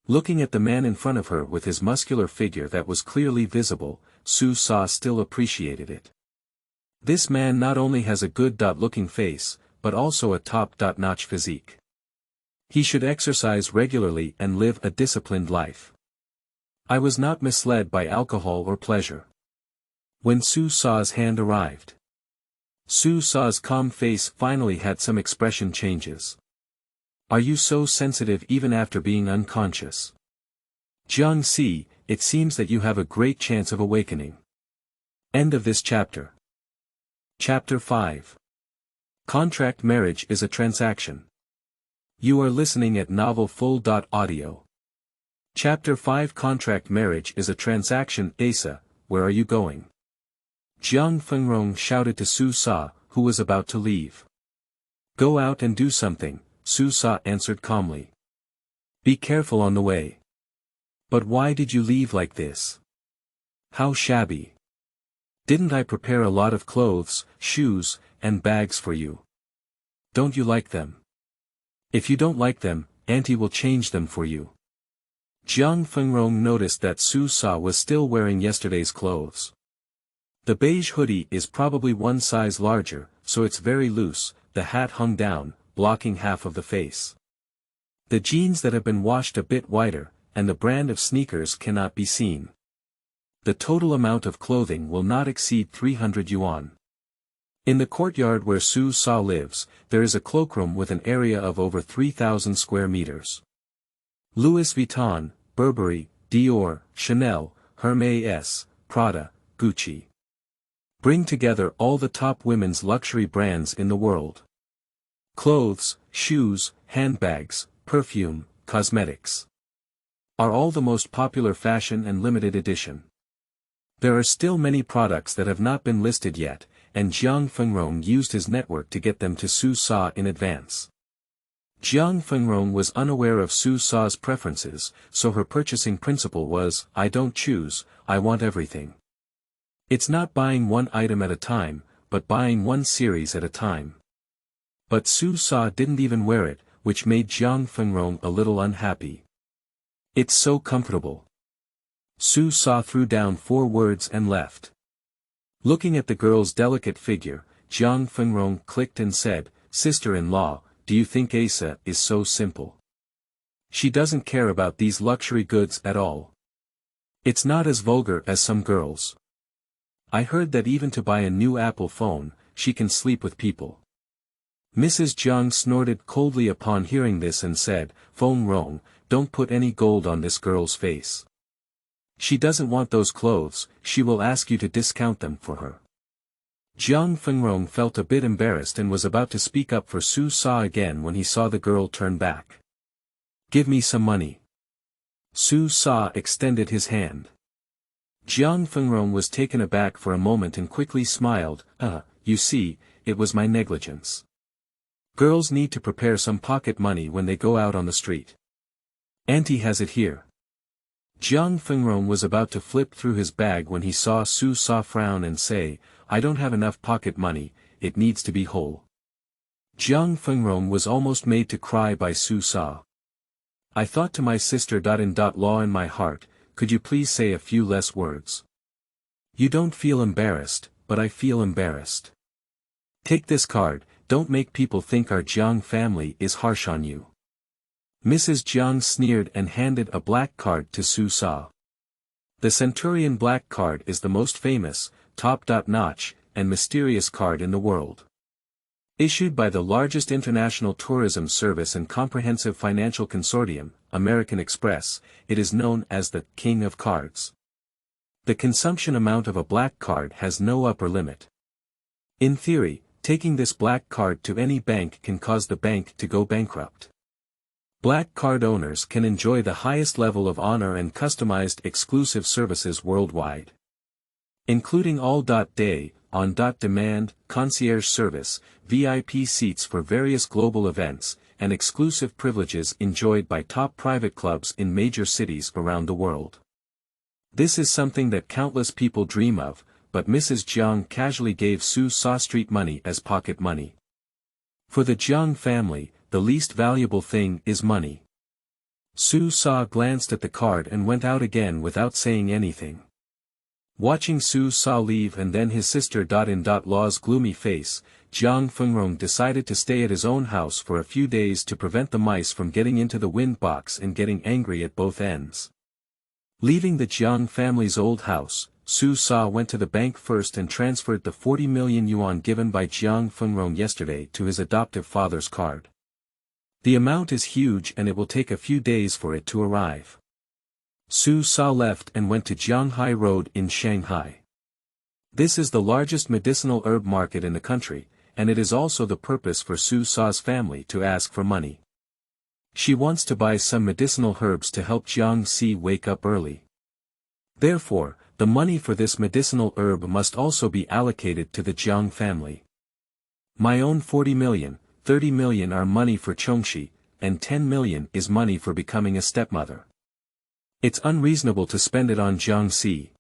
Looking at the man in front of her with his muscular figure that was clearly visible, Su Sa still appreciated it. This man not only has a good-looking face, but also a top-notch physique. He should exercise regularly and live a disciplined life. I was not misled by alcohol or pleasure. When Su Sa's hand arrived, Su Sa's calm face finally had some expression changes. Are you so sensitive even after being unconscious? Jiang Si, it seems that you have a great chance of awakening. End of this chapter. Chapter 5. Contract marriage is a transaction. You are listening at Novel Full.audio. Chapter 5 Contract marriage is a transaction. Asa, where are you going? Jiang Fengrong shouted to Su Sa, who was about to leave. Go out and do something, Su Sa answered calmly. Be careful on the way. But why did you leave like this? How shabby. Didn't I prepare a lot of clothes, shoes, and bags for you? Don't you like them? If you don't like them, Auntie will change them for you. Jiang Fengrong noticed that Su Sa was still wearing yesterday's clothes. The beige hoodie is probably one size larger, so it's very loose, the hat hung down, blocking half of the face. The jeans that have been washed a bit whiter, and the brand of sneakers cannot be seen. The total amount of clothing will not exceed 300 yuan. In the courtyard where Su Sa lives, there is a cloakroom with an area of over 3,000 square meters. Louis Vuitton, Burberry, Dior, Chanel, Hermès, Prada, Gucci. Bring together all the top women's luxury brands in the world. Clothes, shoes, handbags, perfume, cosmetics. Are all the most popular fashion and limited edition. There are still many products that have not been listed yet, and Jiang Fengrong used his network to get them to Su Sa in advance. Jiang Fengrong was unaware of Su Sa's preferences, so her purchasing principle was, I don't choose, I want everything. It's not buying one item at a time, but buying one series at a time. But Su Sa didn't even wear it, which made Jiang Fengrong a little unhappy. It's so comfortable. Su Sa threw down 4 words and left. Looking at the girl's delicate figure, Jiang Fengrong clicked and said, Sister-in-law, do you think Asa is so simple? She doesn't care about these luxury goods at all. It's not as vulgar as some girls. I heard that even to buy a new Apple phone, she can sleep with people. Mrs. Jiang snorted coldly upon hearing this and said, Fengrong, don't put any gold on this girl's face. She doesn't want those clothes, she will ask you to discount them for her. Jiang Fengrong felt a bit embarrassed and was about to speak up for Su Sa again when he saw the girl turn back. Give me some money. Su Sa extended his hand. Jiang Fengrong was taken aback for a moment and quickly smiled, you see, it was my negligence. Girls need to prepare some pocket money when they go out on the street. Auntie has it here. Jiang Fengrong was about to flip through his bag when he saw Su Sa frown and say, I don't have enough pocket money, it needs to be whole. Jiang Fengrong was almost made to cry by Su Sa. I thought to my sister-in-law in my heart, could you please say a few less words? You don't feel embarrassed, but I feel embarrassed. Take this card, don't make people think our Jiang family is harsh on you. Mrs. Jiang sneered and handed a black card to Su Sa. The Centurion Black card is the most famous, top-notch, and mysterious card in the world. Issued by the largest international tourism service and comprehensive financial consortium, American Express, it is known as the King of Cards. The consumption amount of a black card has no upper limit. In theory, taking this black card to any bank can cause the bank to go bankrupt. Black card owners can enjoy the highest level of honor and customized exclusive services worldwide. Including all-day, on-demand, concierge service, VIP seats for various global events, and exclusive privileges enjoyed by top private clubs in major cities around the world. This is something that countless people dream of, but Mrs. Jiang casually gave Su Sa street money as pocket money. For the Jiang family, the least valuable thing is money. Su Sa glanced at the card and went out again without saying anything. Watching Su Sa leave and then his sister-in-law's gloomy face, Jiang Fengrong decided to stay at his own house for a few days to prevent the mice from getting into the wind box and getting angry at both ends. Leaving the Jiang family's old house, Su Sa went to the bank first and transferred the 40 million yuan given by Jiang Fengrong yesterday to his adoptive father's card. The amount is huge and it will take a few days for it to arrive. Su Sa left and went to Jianghai Road in Shanghai. This is the largest medicinal herb market in the country, and it is also the purpose for Su Sa's family to ask for money. She wants to buy some medicinal herbs to help Jiang Si wake up early. Therefore, the money for this medicinal herb must also be allocated to the Jiang family. My own 40 million, 30 million are money for Chongxi, and 10 million is money for becoming a stepmother. It's unreasonable to spend it on Jiang Si.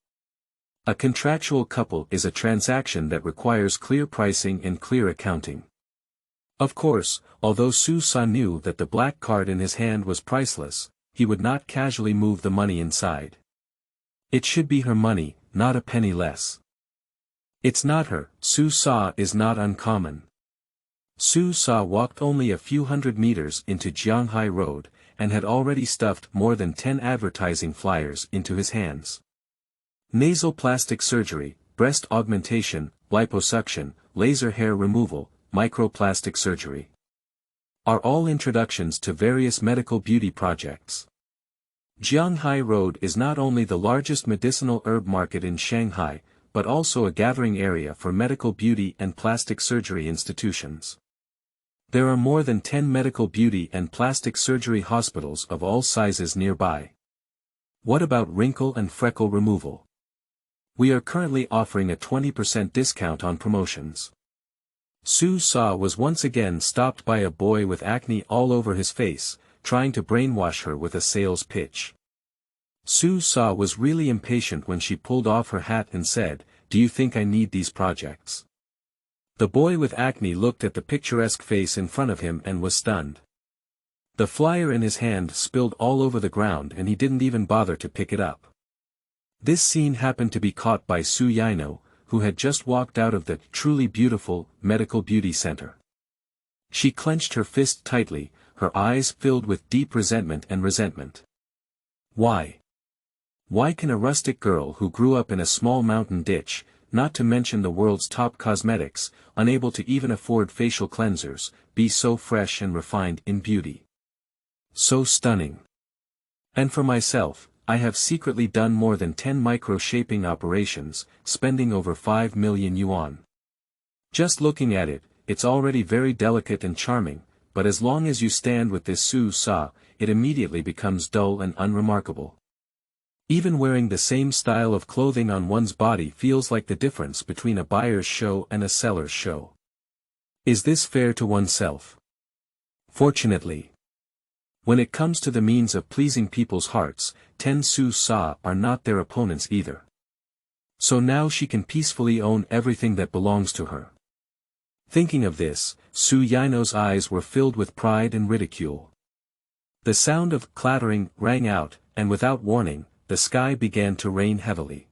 A contractual couple is a transaction that requires clear pricing and clear accounting. Of course, although Su Sa knew that the black card in his hand was priceless, he would not casually move the money inside. It should be her money, not a penny less. It's not her. Su Sa is not uncommon. Su Sa walked only a few hundred meters into Jianghai Road, and had already stuffed more than 10 advertising flyers into his hands. Nasal plastic surgery, breast augmentation, liposuction, laser hair removal, microplastic surgery are all introductions to various medical beauty projects. Jianghai Road is not only the largest medicinal herb market in Shanghai, but also a gathering area for medical beauty and plastic surgery institutions. There are more than 10 medical beauty and plastic surgery hospitals of all sizes nearby. What about wrinkle and freckle removal? We are currently offering a 20% discount on promotions. Su Sa was once again stopped by a boy with acne all over his face, trying to brainwash her with a sales pitch. Su Sa was really impatient when she pulled off her hat and said, "Do you think I need these projects?" The boy with acne looked at the picturesque face in front of him and was stunned. The flyer in his hand spilled all over the ground and he didn't even bother to pick it up. This scene happened to be caught by Su Yaino, who had just walked out of the truly beautiful medical beauty center. She clenched her fist tightly, her eyes filled with deep resentment and resentment. Why? Why can a rustic girl who grew up in a small mountain ditch, not to mention the world's top cosmetics, unable to even afford facial cleansers, be so fresh and refined in beauty? So stunning. And for myself, I have secretly done more than 10 micro-shaping operations, spending over 5 million yuan. Just looking at it, it's already very delicate and charming, but as long as you stand with this Su Sa, it immediately becomes dull and unremarkable. Even wearing the same style of clothing on one's body feels like the difference between a buyer's show and a seller's show. Is this fair to oneself? Fortunately, when it comes to the means of pleasing people's hearts, 10 Su Sa are not their opponents either. So now she can peacefully own everything that belongs to her. Thinking of this, Su Yaino's eyes were filled with pride and ridicule. The sound of clattering rang out, and without warning, the sky began to rain heavily.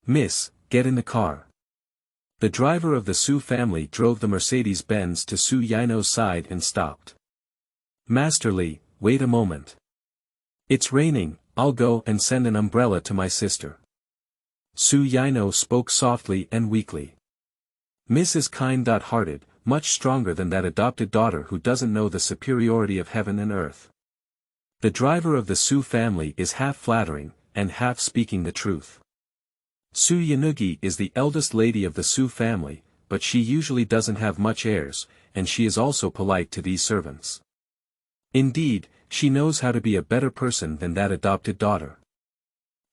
"Miss, get in the car." The driver of the Su family drove the Mercedes-Benz to Su Yaino's side and stopped. "Master Li, wait a moment. It's raining, I'll go and send an umbrella to my sister." Su Yaino spoke softly and weakly. Miss is kind-hearted, much stronger than that adopted daughter who doesn't know the superiority of heaven and earth. The driver of the Su family is half flattering, and half speaking the truth. Su Yanugi is the eldest lady of the Su family, but she usually doesn't have much heirs, and she is also polite to these servants. Indeed, she knows how to be a better person than that adopted daughter.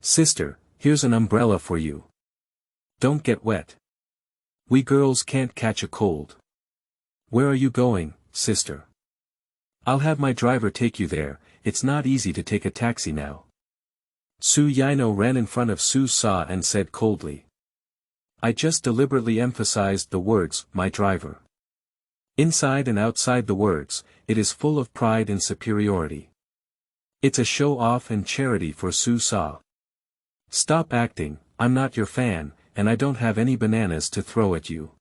Sister, here's an umbrella for you. Don't get wet. We girls can't catch a cold. Where are you going, sister? I'll have my driver take you there, it's not easy to take a taxi now. Su Yino ran in front of Su Sa and said coldly. I just deliberately emphasized the words, my driver. Inside and outside the words, it is full of pride and superiority. It's a show-off and charity for Su Sa. Stop acting, I'm not your fan, and I don't have any bananas to throw at you.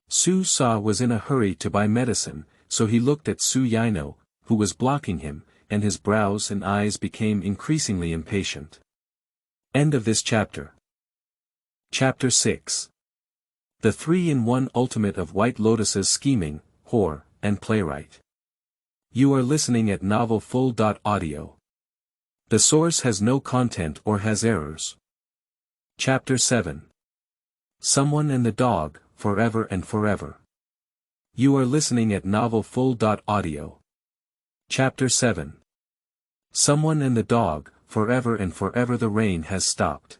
Su Sa was in a hurry to buy medicine, so he looked at Su Yino, who was blocking him, and his brows and eyes became increasingly impatient. End of this chapter. Chapter 6. The 3-in-1 ultimate of White Lotus's scheming, whore, and playwright. You are listening at novelfull.audio. The source has no content or has errors. Chapter 7. Someone and the Dog, Forever and Forever. You are listening at novelfull.audio. Chapter 7. Someone and the Dog, Forever and Forever. The rain has stopped.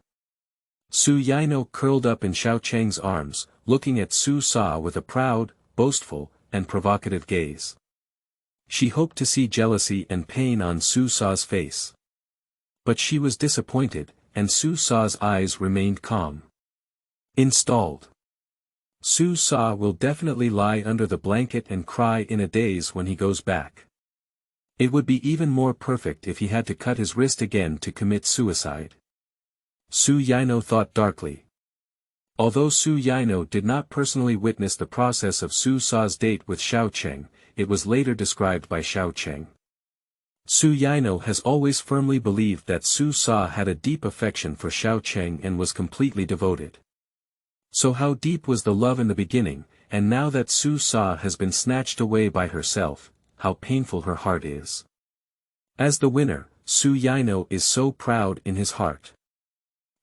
Su Yino curled up in Xiao Cheng's arms, looking at Su Sa with a proud, boastful, and provocative gaze. She hoped to see jealousy and pain on Su Sa's face. But she was disappointed, and Su Sa's eyes remained calm. Installed. Su Sa will definitely lie under the blanket and cry in a daze when he goes back. It would be even more perfect if he had to cut his wrist again to commit suicide. Su Yino thought darkly. Although Su Yino did not personally witness the process of Su Sa's date with Xiao Cheng, it was later described by Xiao Cheng. Su Yino has always firmly believed that Su Sa had a deep affection for Xiao Cheng and was completely devoted. So how deep was the love in the beginning, and now that Su Sa has been snatched away by herself, how painful her heart is. As the winner, Su Yino is so proud in his heart.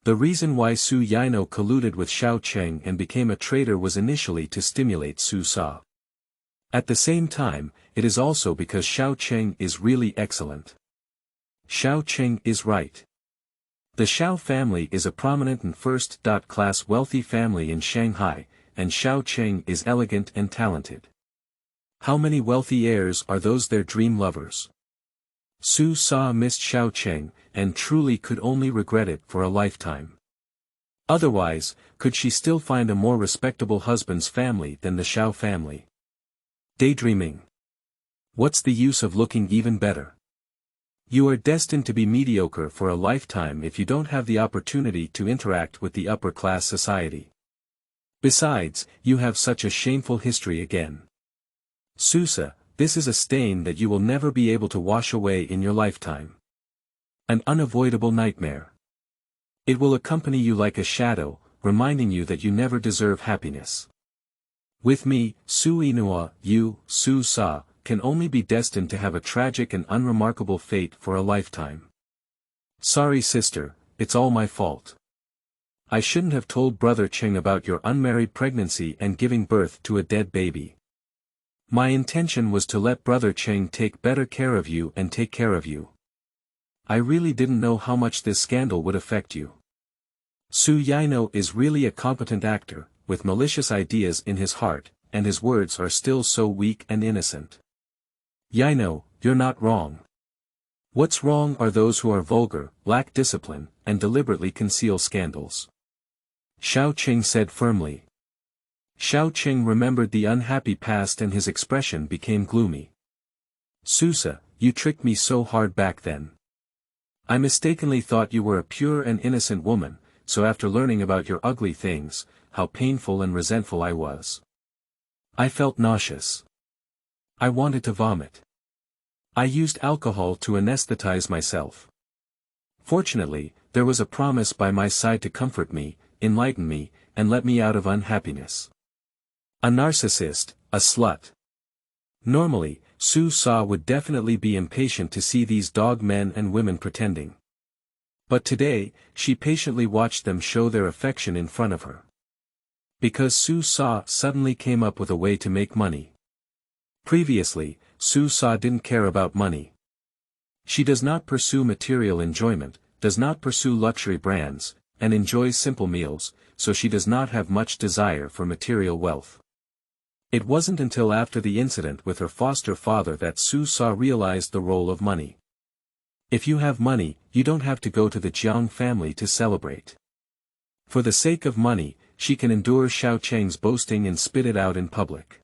The reason why Su Yino colluded with Xiao Cheng and became a traitor was initially to stimulate Su Sa. At the same time, it is also because Xiao Cheng is really excellent. Xiao Cheng is right. The Xiao family is a prominent and first-class wealthy family in Shanghai, and Xiao Cheng is elegant and talented. How many wealthy heirs are those their dream lovers? Su Sa missed Xiao Cheng, and truly could only regret it for a lifetime. Otherwise, could she still find a more respectable husband's family than the Xiao family? Daydreaming. What's the use of looking even better? You are destined to be mediocre for a lifetime if you don't have the opportunity to interact with the upper-class society. Besides, you have such a shameful history again. Susa, this is a stain that you will never be able to wash away in your lifetime. An unavoidable nightmare. It will accompany you like a shadow, reminding you that you never deserve happiness. With me, Su Inua, you, Su Sa, can only be destined to have a tragic and unremarkable fate for a lifetime. Sorry sister, it's all my fault. I shouldn't have told Brother Cheng about your unmarried pregnancy and giving birth to a dead baby. My intention was to let Brother Cheng take better care of you and take care of you. I really didn't know how much this scandal would affect you. Su Yino is really a competent actor, with malicious ideas in his heart, and his words are still so weak and innocent. Yino, you're not wrong. What's wrong are those who are vulgar, lack discipline, and deliberately conceal scandals. Xiao Cheng said firmly. Xiao Cheng remembered the unhappy past and his expression became gloomy. Susa, you tricked me so hard back then. I mistakenly thought you were a pure and innocent woman, so after learning about your ugly things, how painful and resentful I was. I felt nauseous. I wanted to vomit. I used alcohol to anesthetize myself. Fortunately, there was a promise by my side to comfort me, enlighten me, and let me out of unhappiness. A narcissist, a slut. Normally, Su Sa would definitely be impatient to see these dog men and women pretending. But today, she patiently watched them show their affection in front of her. Because Su Sa suddenly came up with a way to make money. Previously, Su Sa didn't care about money. She does not pursue material enjoyment, does not pursue luxury brands, and enjoys simple meals, so she does not have much desire for material wealth. It wasn't until after the incident with her foster father that Su Sa realized the role of money. If you have money, you don't have to go to the Jiang family to celebrate. For the sake of money, she can endure Xiao Cheng's boasting and spit it out in public.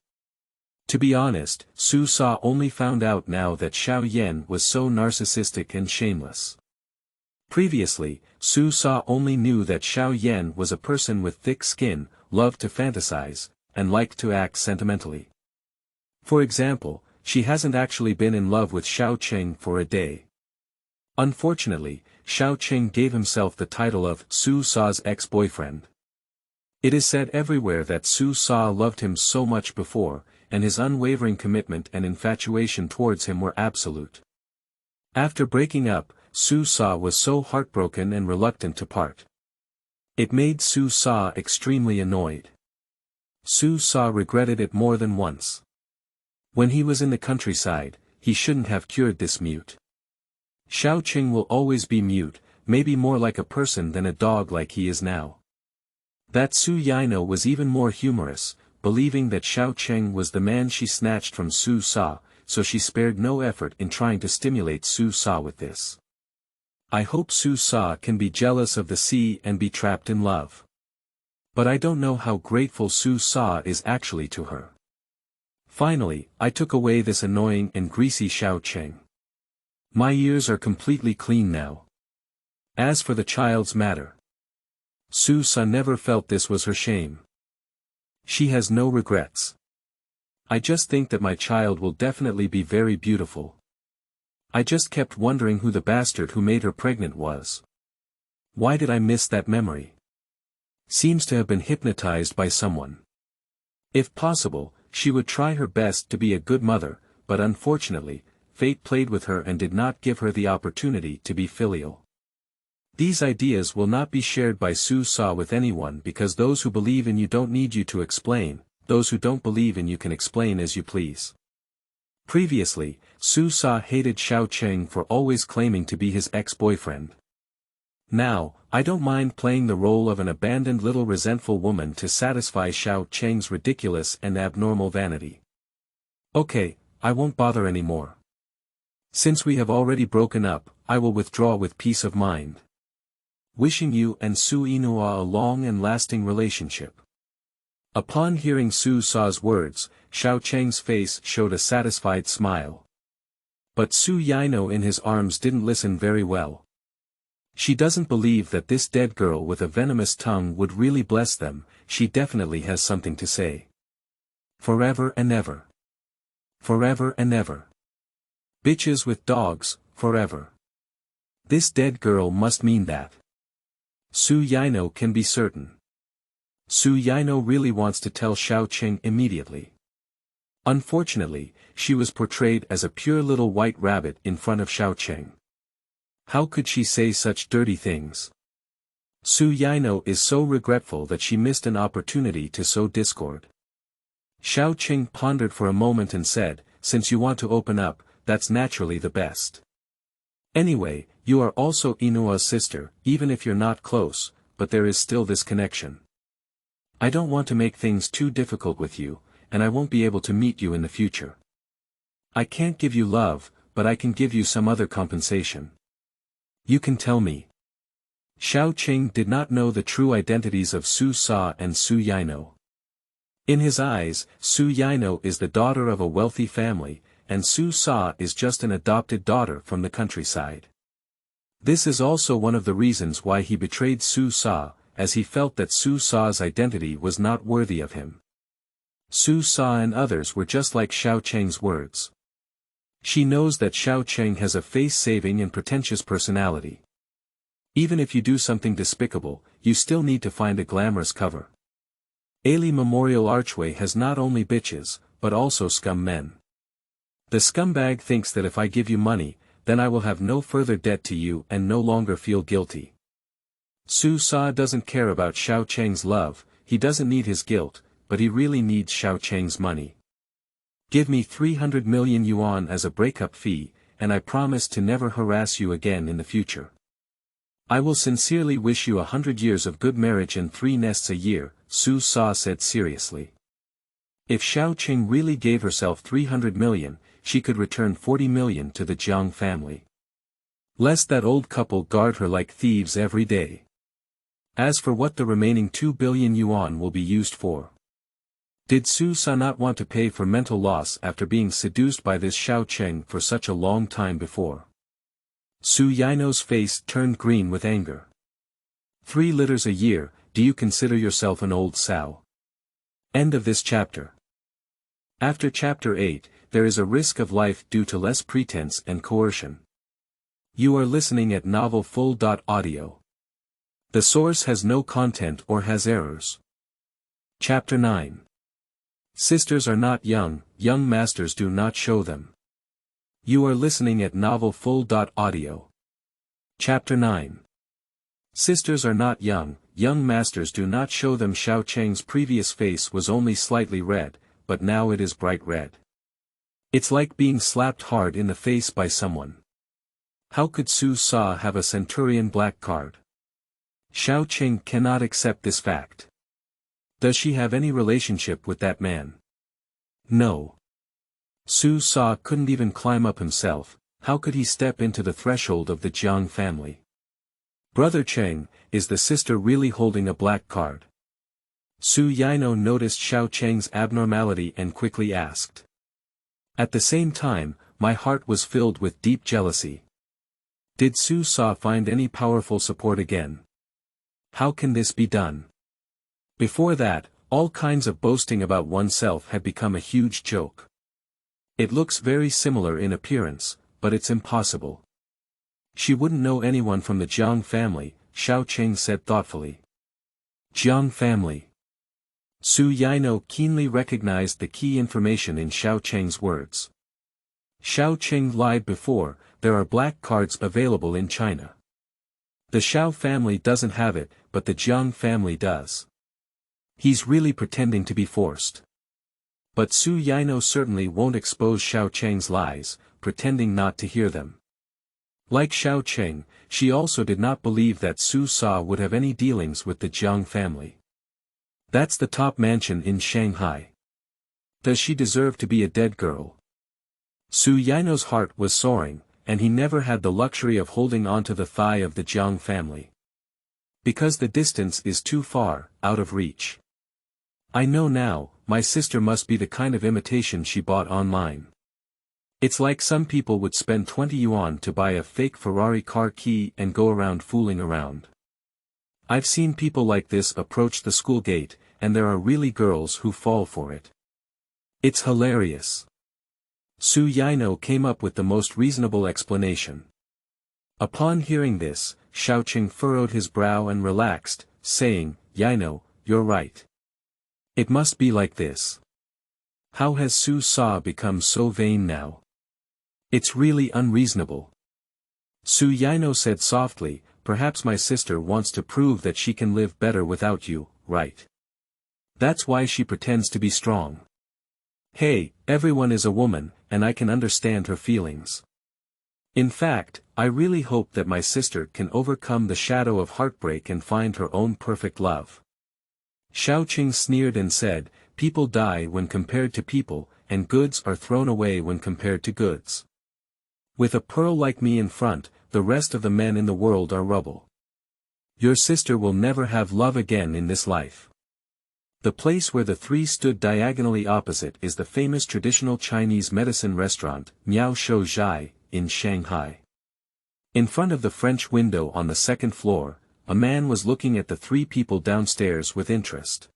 To be honest, Su Sa only found out now that Xiao Yan was so narcissistic and shameless. Previously, Su Sa only knew that Xiao Yan was a person with thick skin, loved to fantasize, and liked to act sentimentally. For example, she hasn't actually been in love with Xiao Cheng for a day. Unfortunately, Xiao Cheng gave himself the title of Su Sa's ex-boyfriend. It is said everywhere that Su Sa loved him so much before, and his unwavering commitment and infatuation towards him were absolute. After breaking up, Su Sa was so heartbroken and reluctant to part. It made Su Sa extremely annoyed. Su Sa regretted it more than once. When he was in the countryside, he shouldn't have cured this mute. Xiao Cheng will always be mute, maybe more like a person than a dog like he is now. That Su Yaino was even more humorous, believing that Xiao Cheng was the man she snatched from Su Sa, so she spared no effort in trying to stimulate Su Sa with this. I hope Su Sa can be jealous of the sea and be trapped in love. But I don't know how grateful Su Sa is actually to her. Finally, I took away this annoying and greasy Xiao Cheng. My ears are completely clean now. As for the child's matter, Su Sa never felt this was her shame. She has no regrets. I just think that my child will definitely be very beautiful. I just kept wondering who the bastard who made her pregnant was. Why did I miss that memory? Seems to have been hypnotized by someone. If possible, she would try her best to be a good mother, but unfortunately, fate played with her and did not give her the opportunity to be filial. These ideas will not be shared by Su Sa with anyone because those who believe in you don't need you to explain, those who don't believe in you can explain as you please. Previously, Su Sa hated Xiao Cheng for always claiming to be his ex-boyfriend. Now, I don't mind playing the role of an abandoned little resentful woman to satisfy Xiao Cheng's ridiculous and abnormal vanity. Okay, I won't bother anymore. Since we have already broken up, I will withdraw with peace of mind. Wishing you and Su Inua a long and lasting relationship. Upon hearing Su Sa's words, Xiao Cheng's face showed a satisfied smile. But Su Yaino in his arms didn't listen very well. She doesn't believe that this dead girl with a venomous tongue would really bless them, she definitely has something to say. Forever and ever. Forever and ever. Bitches with dogs, forever. This dead girl must mean that. Su Yaino can be certain. Su Yaino really wants to tell Xiao Cheng immediately. Unfortunately, she was portrayed as a pure little white rabbit in front of Xiao Cheng. How could she say such dirty things? Su Yaino is so regretful that she missed an opportunity to sow discord. Xiao Cheng pondered for a moment and said, since you want to open up, that's naturally the best. Anyway, you are also Inua's sister, even if you're not close, but there is still this connection. I don't want to make things too difficult with you, and I won't be able to meet you in the future. I can't give you love, but I can give you some other compensation. You can tell me. Xiao Cheng did not know the true identities of Su Sa and Su Yaino. In his eyes, Su Yaino is the daughter of a wealthy family, and Su Sa is just an adopted daughter from the countryside. This is also one of the reasons why he betrayed Su Sa, as he felt that Su Sa's identity was not worthy of him. Su Sa and others were just like Xiao Cheng's words. She knows that Xiao Cheng has a face-saving and pretentious personality. Even if you do something despicable, you still need to find a glamorous cover. Ailey Memorial Archway has not only bitches, but also scum men. The scumbag thinks that if I give you money, then I will have no further debt to you and no longer feel guilty. Su Sa doesn't care about Xiao Cheng's love, he doesn't need his guilt, but he really needs Xiao Cheng's money. Give me 300 million yuan as a breakup fee, and I promise to never harass you again in the future. I will sincerely wish you 100 years of good marriage and 3 nests a year, Su Sa said seriously. If Xiao Qing really gave herself 300 million, she could return 40 million to the Jiang family. Lest that old couple guard her like thieves every day. As for what the remaining 2 billion yuan will be used for. Did Su Sa not want to pay for mental loss after being seduced by this Xiao Qing for such a long time before? Su Yaino's face turned green with anger. 3 litters a year, do you consider yourself an old sow? End of this chapter. After chapter 8, there is a risk of life due to less pretense and coercion. You are listening at novelfull.audio. The source has no content or has errors. Chapter 9. Sisters are not young, young masters do not show them. You are listening at novelfull.audio. Chapter 9. Sisters are not young, young masters do not show them. Xiao Qing's previous face was only slightly red, but now it is bright red. It's like being slapped hard in the face by someone. How could Su Sa have a centurion black card? Xiao Qing cannot accept this fact. Does she have any relationship with that man? No. Su Sa couldn't even climb up himself, how could he step into the threshold of the Jiang family? Brother Cheng, is the sister really holding a black card? Su Yaino noticed Xiao Qing's abnormality and quickly asked. At the same time, my heart was filled with deep jealousy. Did Su Sa find any powerful support again? How can this be done? Before that, all kinds of boasting about oneself had become a huge joke. It looks very similar in appearance, but it's impossible. She wouldn't know anyone from the Jiang family, Xiao Qing said thoughtfully. Jiang family. Su Yaino keenly recognized the key information in Xiao Qing's words. Xiao Qing lied before, there are black cards available in China. The Xiao family doesn't have it, but the Jiang family does. He's really pretending to be forced. But Su Yaino certainly won't expose Xiao Qing's lies, pretending not to hear them. Like Xiao Qing, she also did not believe that Su Sa would have any dealings with the Jiang family. That's the top mansion in Shanghai. Does she deserve to be a dead girl? Su Yaino's heart was soaring, and he never had the luxury of holding onto the thigh of the Jiang family. Because the distance is too far, out of reach. I know now, my sister must be the kind of imitation she bought online. It's like some people would spend 20 yuan to buy a fake Ferrari car key and go around fooling around. I've seen people like this approach the school gate, and there are really girls who fall for it. It's hilarious. Su Yaino came up with the most reasonable explanation. Upon hearing this, Xiao Qing furrowed his brow and relaxed, saying, Yaino, you're right. It must be like this. How has Su Sa become so vain now? It's really unreasonable. Su Yaino said softly, perhaps my sister wants to prove that she can live better without you, right? That's why she pretends to be strong. Hey, everyone is a woman, and I can understand her feelings. In fact, I really hope that my sister can overcome the shadow of heartbreak and find her own perfect love. Xiao Qing sneered and said, people die when compared to people, and goods are thrown away when compared to goods. With a pearl like me in front, the rest of the men in the world are rubble. Your sister will never have love again in this life. The place where the 3 stood diagonally opposite is the famous traditional Chinese medicine restaurant, Miao Shou Zhai, in Shanghai. In front of the French window on the 2nd floor, a man was looking at the 3 people downstairs with interest.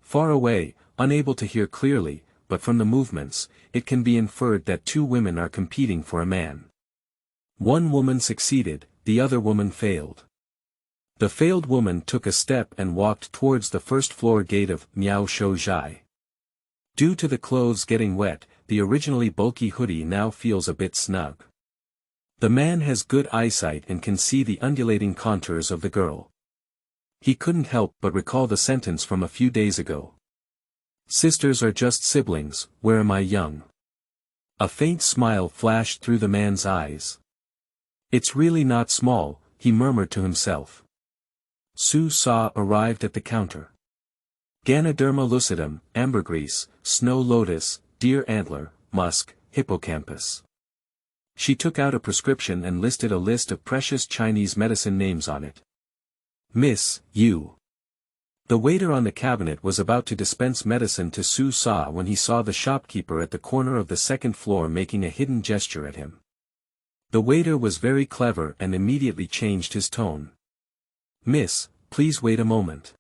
Far away, unable to hear clearly, but from the movements, it can be inferred that 2 women are competing for a man. One woman succeeded, the other woman failed. The failed woman took a step and walked towards the 1st floor gate of Miao Shou Zhai. Due to the clothes getting wet, the originally bulky hoodie now feels a bit snug. The man has good eyesight and can see the undulating contours of the girl. He couldn't help but recall the sentence from a few days ago. Sisters are just siblings, where am I young? A faint smile flashed through the man's eyes. It's really not small, he murmured to himself. Su Sa arrived at the counter. Ganoderma lucidum, ambergris, snow lotus, deer antler, musk, hippocampus. She took out a prescription and listed a list of precious Chinese medicine names on it. Miss, you. The waiter on the cabinet was about to dispense medicine to Su Sa when he saw the shopkeeper at the corner of the second floor making a hidden gesture at him. The waiter was very clever and immediately changed his tone. Miss, please wait a moment.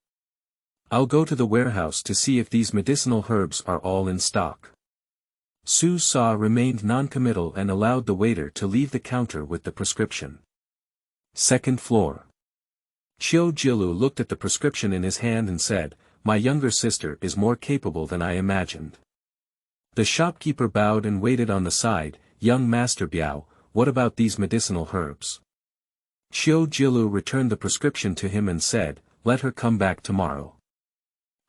I'll go to the warehouse to see if these medicinal herbs are all in stock. Su Sa remained noncommittal and allowed the waiter to leave the counter with the prescription. Second floor. Qiu Jilu looked at the prescription in his hand and said, "My younger sister is more capable than I imagined." The shopkeeper bowed and waited on the side. "Young Master Biao, what about these medicinal herbs?" Qiu Jilu returned the prescription to him and said, "Let her come back tomorrow.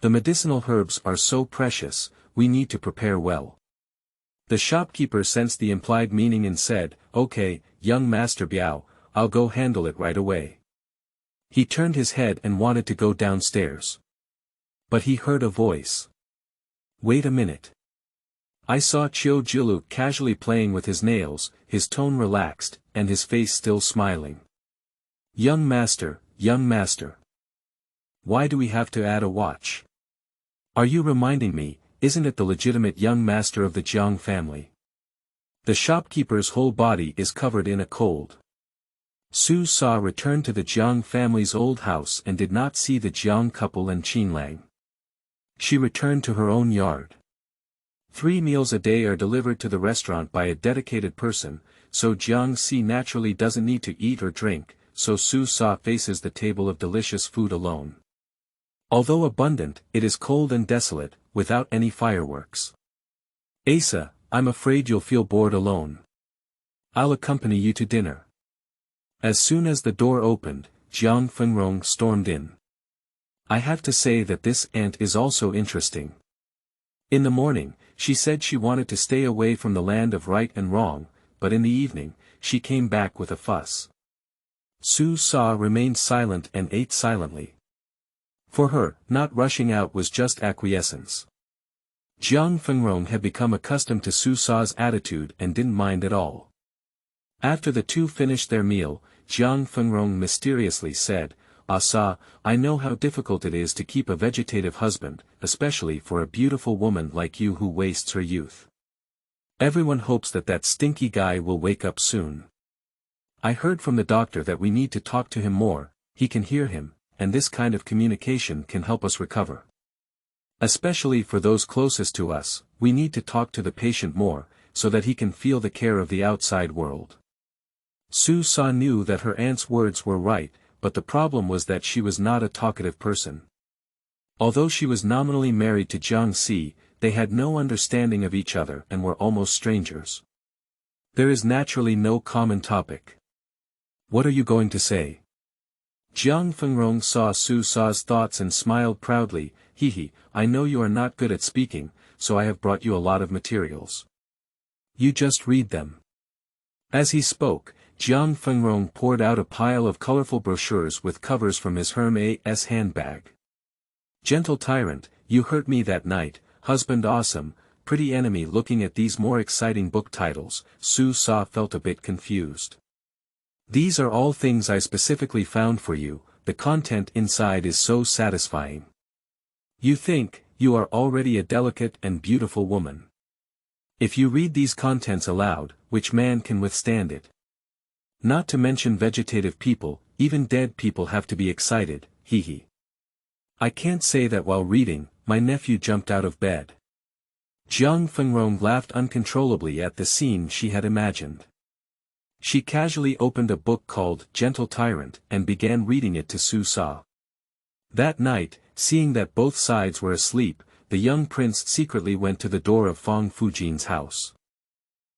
The medicinal herbs are so precious, we need to prepare well." The shopkeeper sensed the implied meaning and said, "Okay, young Master Biao, I'll go handle it right away." He turned his head and wanted to go downstairs. But he heard a voice. "Wait a minute." I saw Qiu Jilu casually playing with his nails, his tone relaxed, and his face still smiling. Young master. Why do we have to add a watch? Are you reminding me, isn't it the legitimate young master of the Jiang family? The shopkeeper's whole body is covered in a cold. Su Sa returned to the Jiang family's old house and did not see the Jiang couple and Qinlang. She returned to her own yard. 3 meals a day are delivered to the restaurant by a dedicated person, so Jiang Si naturally doesn't need to eat or drink, so Su Sa faces the table of delicious food alone. Although abundant, it is cold and desolate, without any fireworks. "Asa, I'm afraid you'll feel bored alone. I'll accompany you to dinner." As soon as the door opened, Jiang Fengrong stormed in. I have to say that this aunt is also interesting. In the morning, she said she wanted to stay away from the land of right and wrong, but in the evening, she came back with a fuss. Su Sa remained silent and ate silently. For her, not rushing out was just acquiescence. Jiang Fengrong had become accustomed to Su Sa's attitude and didn't mind at all. After the two finished their meal, Jiang Fengrong mysteriously said, "Sa, I know how difficult it is to keep a vegetative husband, especially for a beautiful woman like you who wastes her youth. Everyone hopes that stinky guy will wake up soon. I heard from the doctor that we need to talk to him more, he can hear him, and this kind of communication can help us recover. Especially for those closest to us, we need to talk to the patient more, so that he can feel the care of the outside world." Su Sa knew that her aunt's words were right, but the problem was that she was not a talkative person. Although she was nominally married to Jiang Si, they had no understanding of each other and were almost strangers. There is naturally no common topic. "What are you going to say?" Jiang Fengrong saw Su Sa's thoughts and smiled proudly. He, I know you are not good at speaking, so I have brought you a lot of materials. You just read them." As he spoke, Jiang Fengrong poured out a pile of colorful brochures with covers from his Hermes handbag. "Gentle tyrant, you hurt me that night, husband awesome, pretty enemy." Looking at these more exciting book titles, Su Sa felt a bit confused. "These are all things I specifically found for you, the content inside is so satisfying. You think, you are already a delicate and beautiful woman. If you read these contents aloud, which man can withstand it? Not to mention vegetative people, even dead people have to be excited, he. I can't say that while reading, my nephew jumped out of bed." Jiang Fengrong laughed uncontrollably at the scene she had imagined. She casually opened a book called Gentle Tyrant and began reading it to Su Sa. That night, seeing that both sides were asleep, the young prince secretly went to the door of Fang Fujin's house.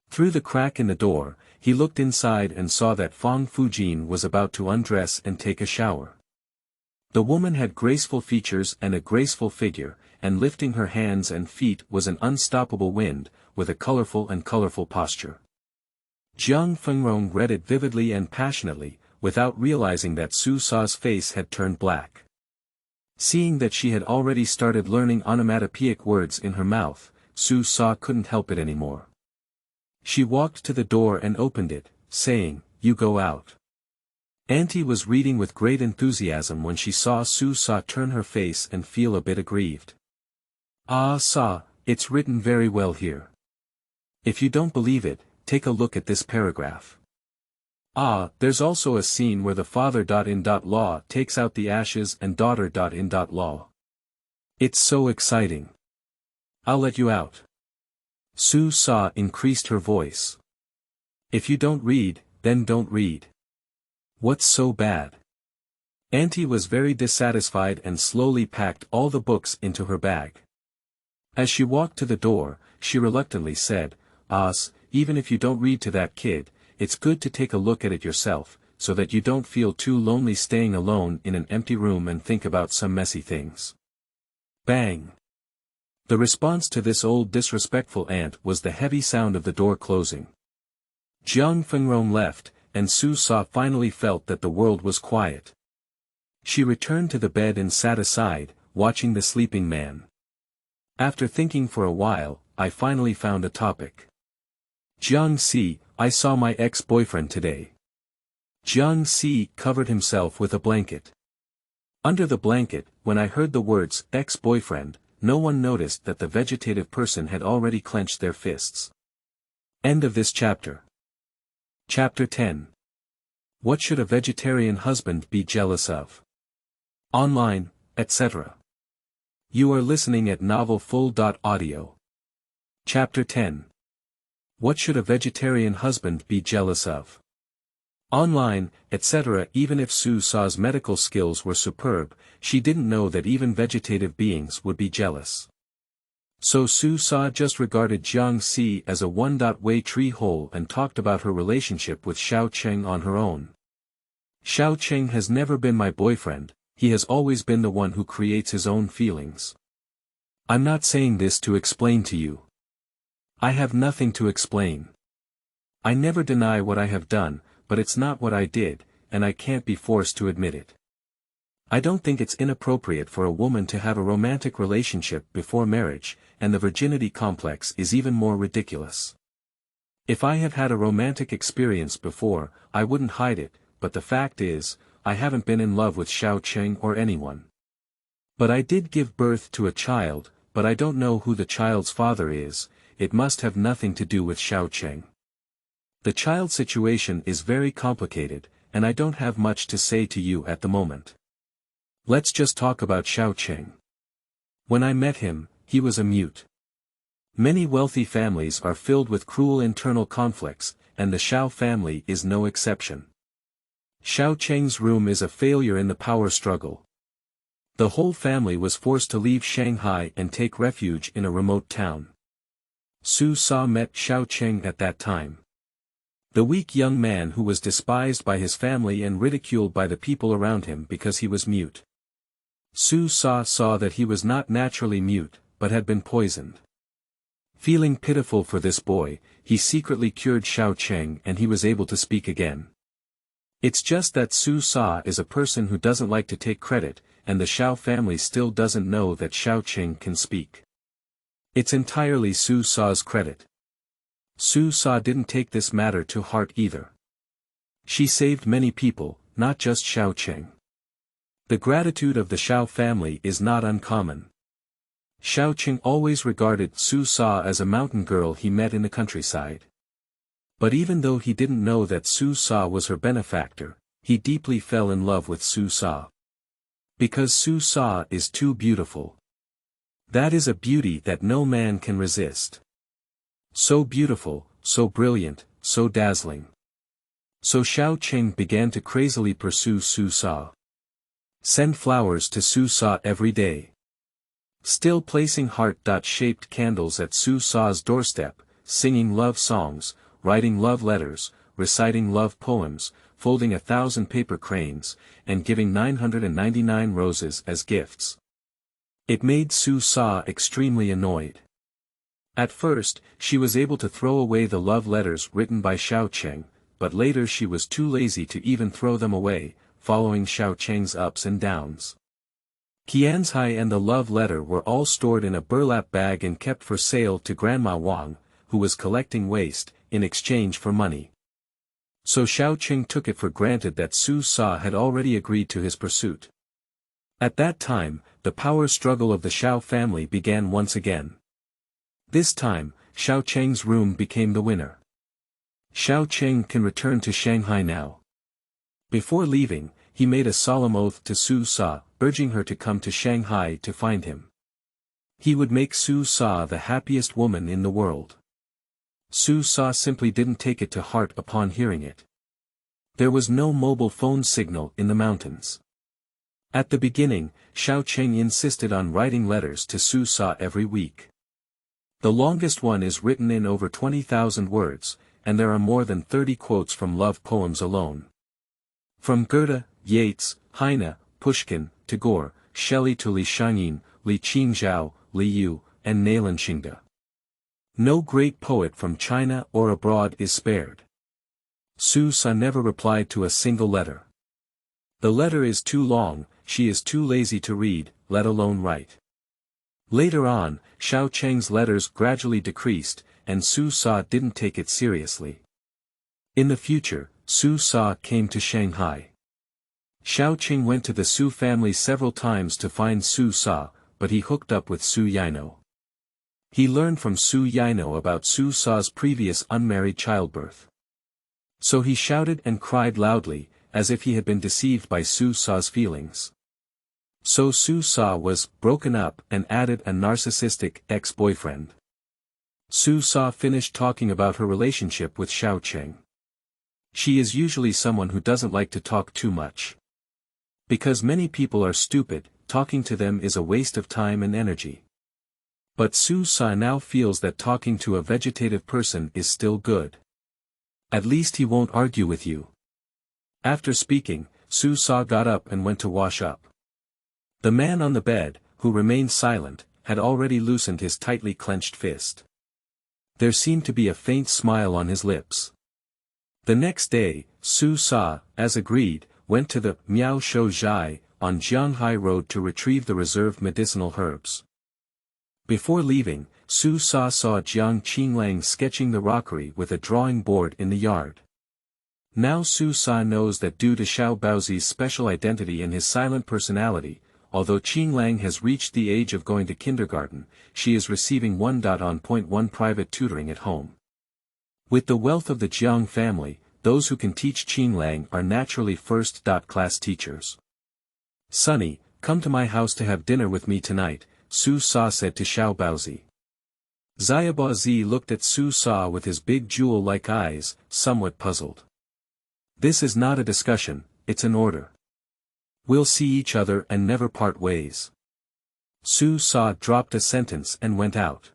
Through the crack in the door, he looked inside and saw that Fang Fujin was about to undress and take a shower. The woman had graceful features and a graceful figure, and lifting her hands and feet was an unstoppable wind, with a colorful posture. Jiang Fengrong read it vividly and passionately, without realizing that Su Sa's face had turned black. Seeing that she had already started learning onomatopoeic words in her mouth, Su Sa couldn't help it anymore. She walked to the door and opened it, saying, "You go out." Auntie was reading with great enthusiasm when she saw Su Sa turn her face and feel a bit aggrieved. "Ah Sa, it's written very well here. If you don't believe it, take a look at this paragraph. Ah, there's also a scene where the father.in.law takes out the ashes and daughter.in.law. It's so exciting. I'll let you out." Su Sa increased her voice. "If you don't read, then don't read. What's so bad?" Auntie was very dissatisfied and slowly packed all the books into her bag. As she walked to the door, she reluctantly said, "Even if you don't read to that kid, it's good to take a look at it yourself, so that you don't feel too lonely staying alone in an empty room and think about some messy things." Bang! The response to this old disrespectful aunt was the heavy sound of the door closing. Jiang Fengrong left, and Su Sa finally felt that the world was quiet. She returned to the bed and sat aside, watching the sleeping man. "After thinking for a while, I finally found a topic. Jiang Si, I saw my ex-boyfriend today." Jiang Si covered himself with a blanket. Under the blanket, when I heard the words ex-boyfriend, no one noticed that the vegetative person had already clenched their fists. End of this chapter. Chapter 10. What should a vegetarian husband be jealous of? Online, etc. You are listening at novelfull.audio. Chapter 10. What should a vegetarian husband be jealous of? Online, etc. Even if Su Sa's medical skills were superb, she didn't know that even vegetative beings would be jealous. So Su Sa just regarded Jiang Si as a one-way tree hole and talked about her relationship with Xiao Cheng on her own. "Xiao Cheng has never been my boyfriend, he has always been the one who creates his own feelings. I'm not saying this to explain to you. I have nothing to explain. I never deny what I have done, but it's not what I did, and I can't be forced to admit it. I don't think it's inappropriate for a woman to have a romantic relationship before marriage, and the virginity complex is even more ridiculous. If I had had a romantic experience before, I wouldn't hide it, but the fact is, I haven't been in love with Xiao Cheng or anyone. But I did give birth to a child, but I don't know who the child's father is, it must have nothing to do with Xiao Cheng. The child situation is very complicated, and I don't have much to say to you at the moment. Let's just talk about Xiao Cheng. When I met him, he was a mute. Many wealthy families are filled with cruel internal conflicts, and the Xiao family is no exception. Xiao Cheng's room is a failure in the power struggle. The whole family was forced to leave Shanghai and take refuge in a remote town. Su Sa met Xiao Cheng at that time. The weak young man who was despised by his family and ridiculed by the people around him because he was mute. Su Sa saw that he was not naturally mute, but had been poisoned. Feeling pitiful for this boy, he secretly cured Xiao Cheng and he was able to speak again. It's just that Su Sa is a person who doesn't like to take credit, and the Xiao family still doesn't know that Xiao Cheng can speak. It's entirely Su Sa's credit. Su Sa didn't take this matter to heart either. She saved many people, not just Xiao Cheng. The gratitude of the Xiao family is not uncommon. Xiao Cheng always regarded Su Sa as a mountain girl he met in the countryside. But even though he didn't know that Su Sa was her benefactor, he deeply fell in love with Su Sa. Because Su Sa is too beautiful. That is a beauty that no man can resist. So beautiful, so brilliant, so dazzling. So Xiao Cheng began to crazily pursue Su Sa. Send flowers to Su Sa every day. Still placing heart-shaped candles at Su Sa's doorstep, singing love songs, writing love letters, reciting love poems, folding 1,000 paper cranes, and giving 999 roses as gifts. It made Su Sa extremely annoyed. At first, she was able to throw away the love letters written by Xiao Cheng, but later she was too lazy to even throw them away, following Xiao Cheng's ups and downs. Qianzhai and the love letter were all stored in a burlap bag and kept for sale to Grandma Wang, who was collecting waste, in exchange for money. So Xiao Cheng took it for granted that Su Sa had already agreed to his pursuit. At that time, the power struggle of the Xiao family began once again. This time, Xiao Cheng's room became the winner. Xiao Cheng can return to Shanghai now. Before leaving, he made a solemn oath to Su Sa, urging her to come to Shanghai to find him. He would make Su Sa the happiest woman in the world. Su Sa simply didn't take it to heart upon hearing it. There was no mobile phone signal in the mountains. At the beginning, Xiao Cheng insisted on writing letters to Su Sa every week. The longest one is written in over 20,000 words, and there are more than 30 quotes from love poems alone. From Goethe, Yeats, Heine, Pushkin, Tagore, Shelley to Li Shangyin, Li Qingzhao, Li Yu, and Nailan Xingde. No great poet from China or abroad is spared. Su Sa never replied to a single letter. The letter is too long, she is too lazy to read, let alone write. Later on, Xiao Cheng's letters gradually decreased, and Su Sa didn't take it seriously. In the future, Su Sa came to Shanghai. Xiao Cheng went to the Su family several times to find Su Sa, but he hooked up with Su Yaino. He learned from Su Yaino about Su Sa's previous unmarried childbirth. So he shouted and cried loudly, as if he had been deceived by Su Sa's feelings. So Su Sa was broken up and added a narcissistic ex-boyfriend. Su Sa finished talking about her relationship with Xiao Cheng. She is usually someone who doesn't like to talk too much. Because many people are stupid, talking to them is a waste of time and energy. But Su Sa now feels that talking to a vegetative person is still good. At least he won't argue with you. After speaking, Su Sa got up and went to wash up. The man on the bed, who remained silent, had already loosened his tightly clenched fist. There seemed to be a faint smile on his lips. The next day, Su Sa, as agreed, went to the Miao Shou Zhai on Jianghai Road to retrieve the reserved medicinal herbs. Before leaving, Su Sa saw Jiang Qinglang sketching the rockery with a drawing board in the yard. Now Su Sa knows that due to Xiao Baozi's special identity and his silent personality, although Qinglang has reached the age of going to kindergarten, she is receiving 1.1 private tutoring at home. With the wealth of the Jiang family, those who can teach Qinglang are naturally first-class teachers. "Sonny, come to my house to have dinner with me tonight," Su Sa said to Xiao Baozi. Xiaobaozi looked at Su Sa with his big jewel-like eyes, somewhat puzzled. "This is not a discussion, it's an order. We'll see each other and never part ways." Su Sa dropped a sentence and went out.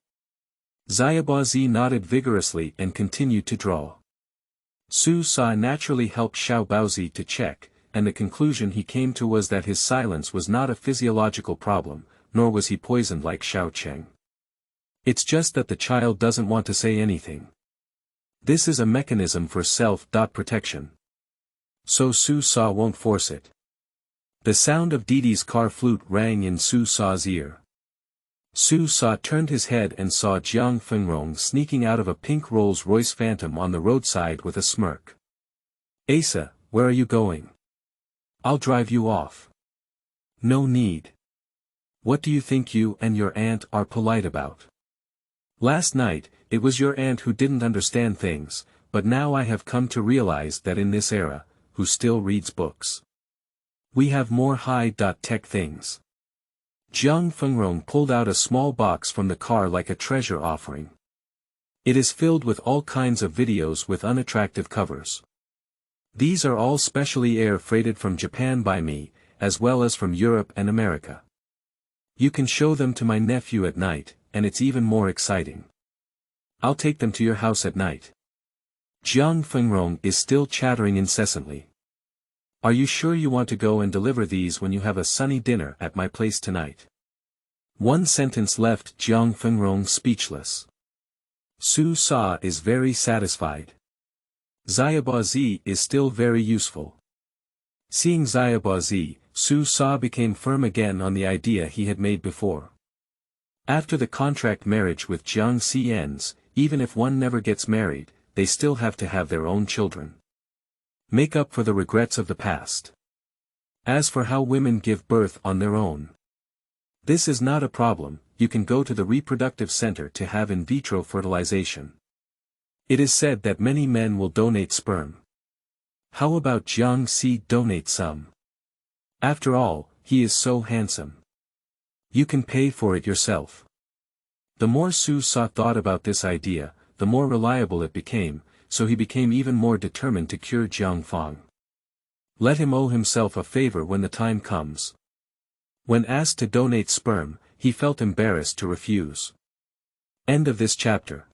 Xiaobaozi nodded vigorously and continued to draw. Su Sa naturally helped Xiao Baozi to check, and the conclusion he came to was that his silence was not a physiological problem, nor was he poisoned like Xiao Cheng. It's just that the child doesn't want to say anything. This is a mechanism for self-protection. So Su Sa won't force it. The sound of Didi's car flute rang in Su Sa's ear. Su Sa turned his head and saw Jiang Fengrong sneaking out of a pink Rolls-Royce Phantom on the roadside with a smirk. "Asa, where are you going? I'll drive you off." "No need. What do you think you and your aunt are polite about? Last night, it was your aunt who didn't understand things, but now I have come to realize that in this era, who still reads books, we have more high-tech things." Jiang Fengrong pulled out a small box from the car like a treasure offering. It is filled with all kinds of videos with unattractive covers. These are all specially air-freighted from Japan by me, as well as from Europe and America. You can show them to my nephew at night, and it's even more exciting. I'll take them to your house at night. Jiang Fengrong is still chattering incessantly. "Are you sure you want to go and deliver these when you have a sunny dinner at my place tonight?" One sentence left Jiang Fengrong speechless. Su Sa is very satisfied. Xiaobazi is still very useful. Seeing Xiaobazi, Su Sa became firm again on the idea he had made before. After the contract marriage with Jiang Si ends, even if one never gets married, they still have to have their own children. Make up for the regrets of the past. As for how women give birth on their own, this is not a problem. You can go to the reproductive center to have in vitro fertilization. It is said that many men will donate sperm. How about Jiang Si donate some? After all, he is so handsome. You can pay for it yourself. The more Su Sa thought about this idea, the more reliable it became, so he became even more determined to cure Jiang Fang. Let him owe himself a favor when the time comes. When asked to donate sperm, he felt embarrassed to refuse. End of this chapter.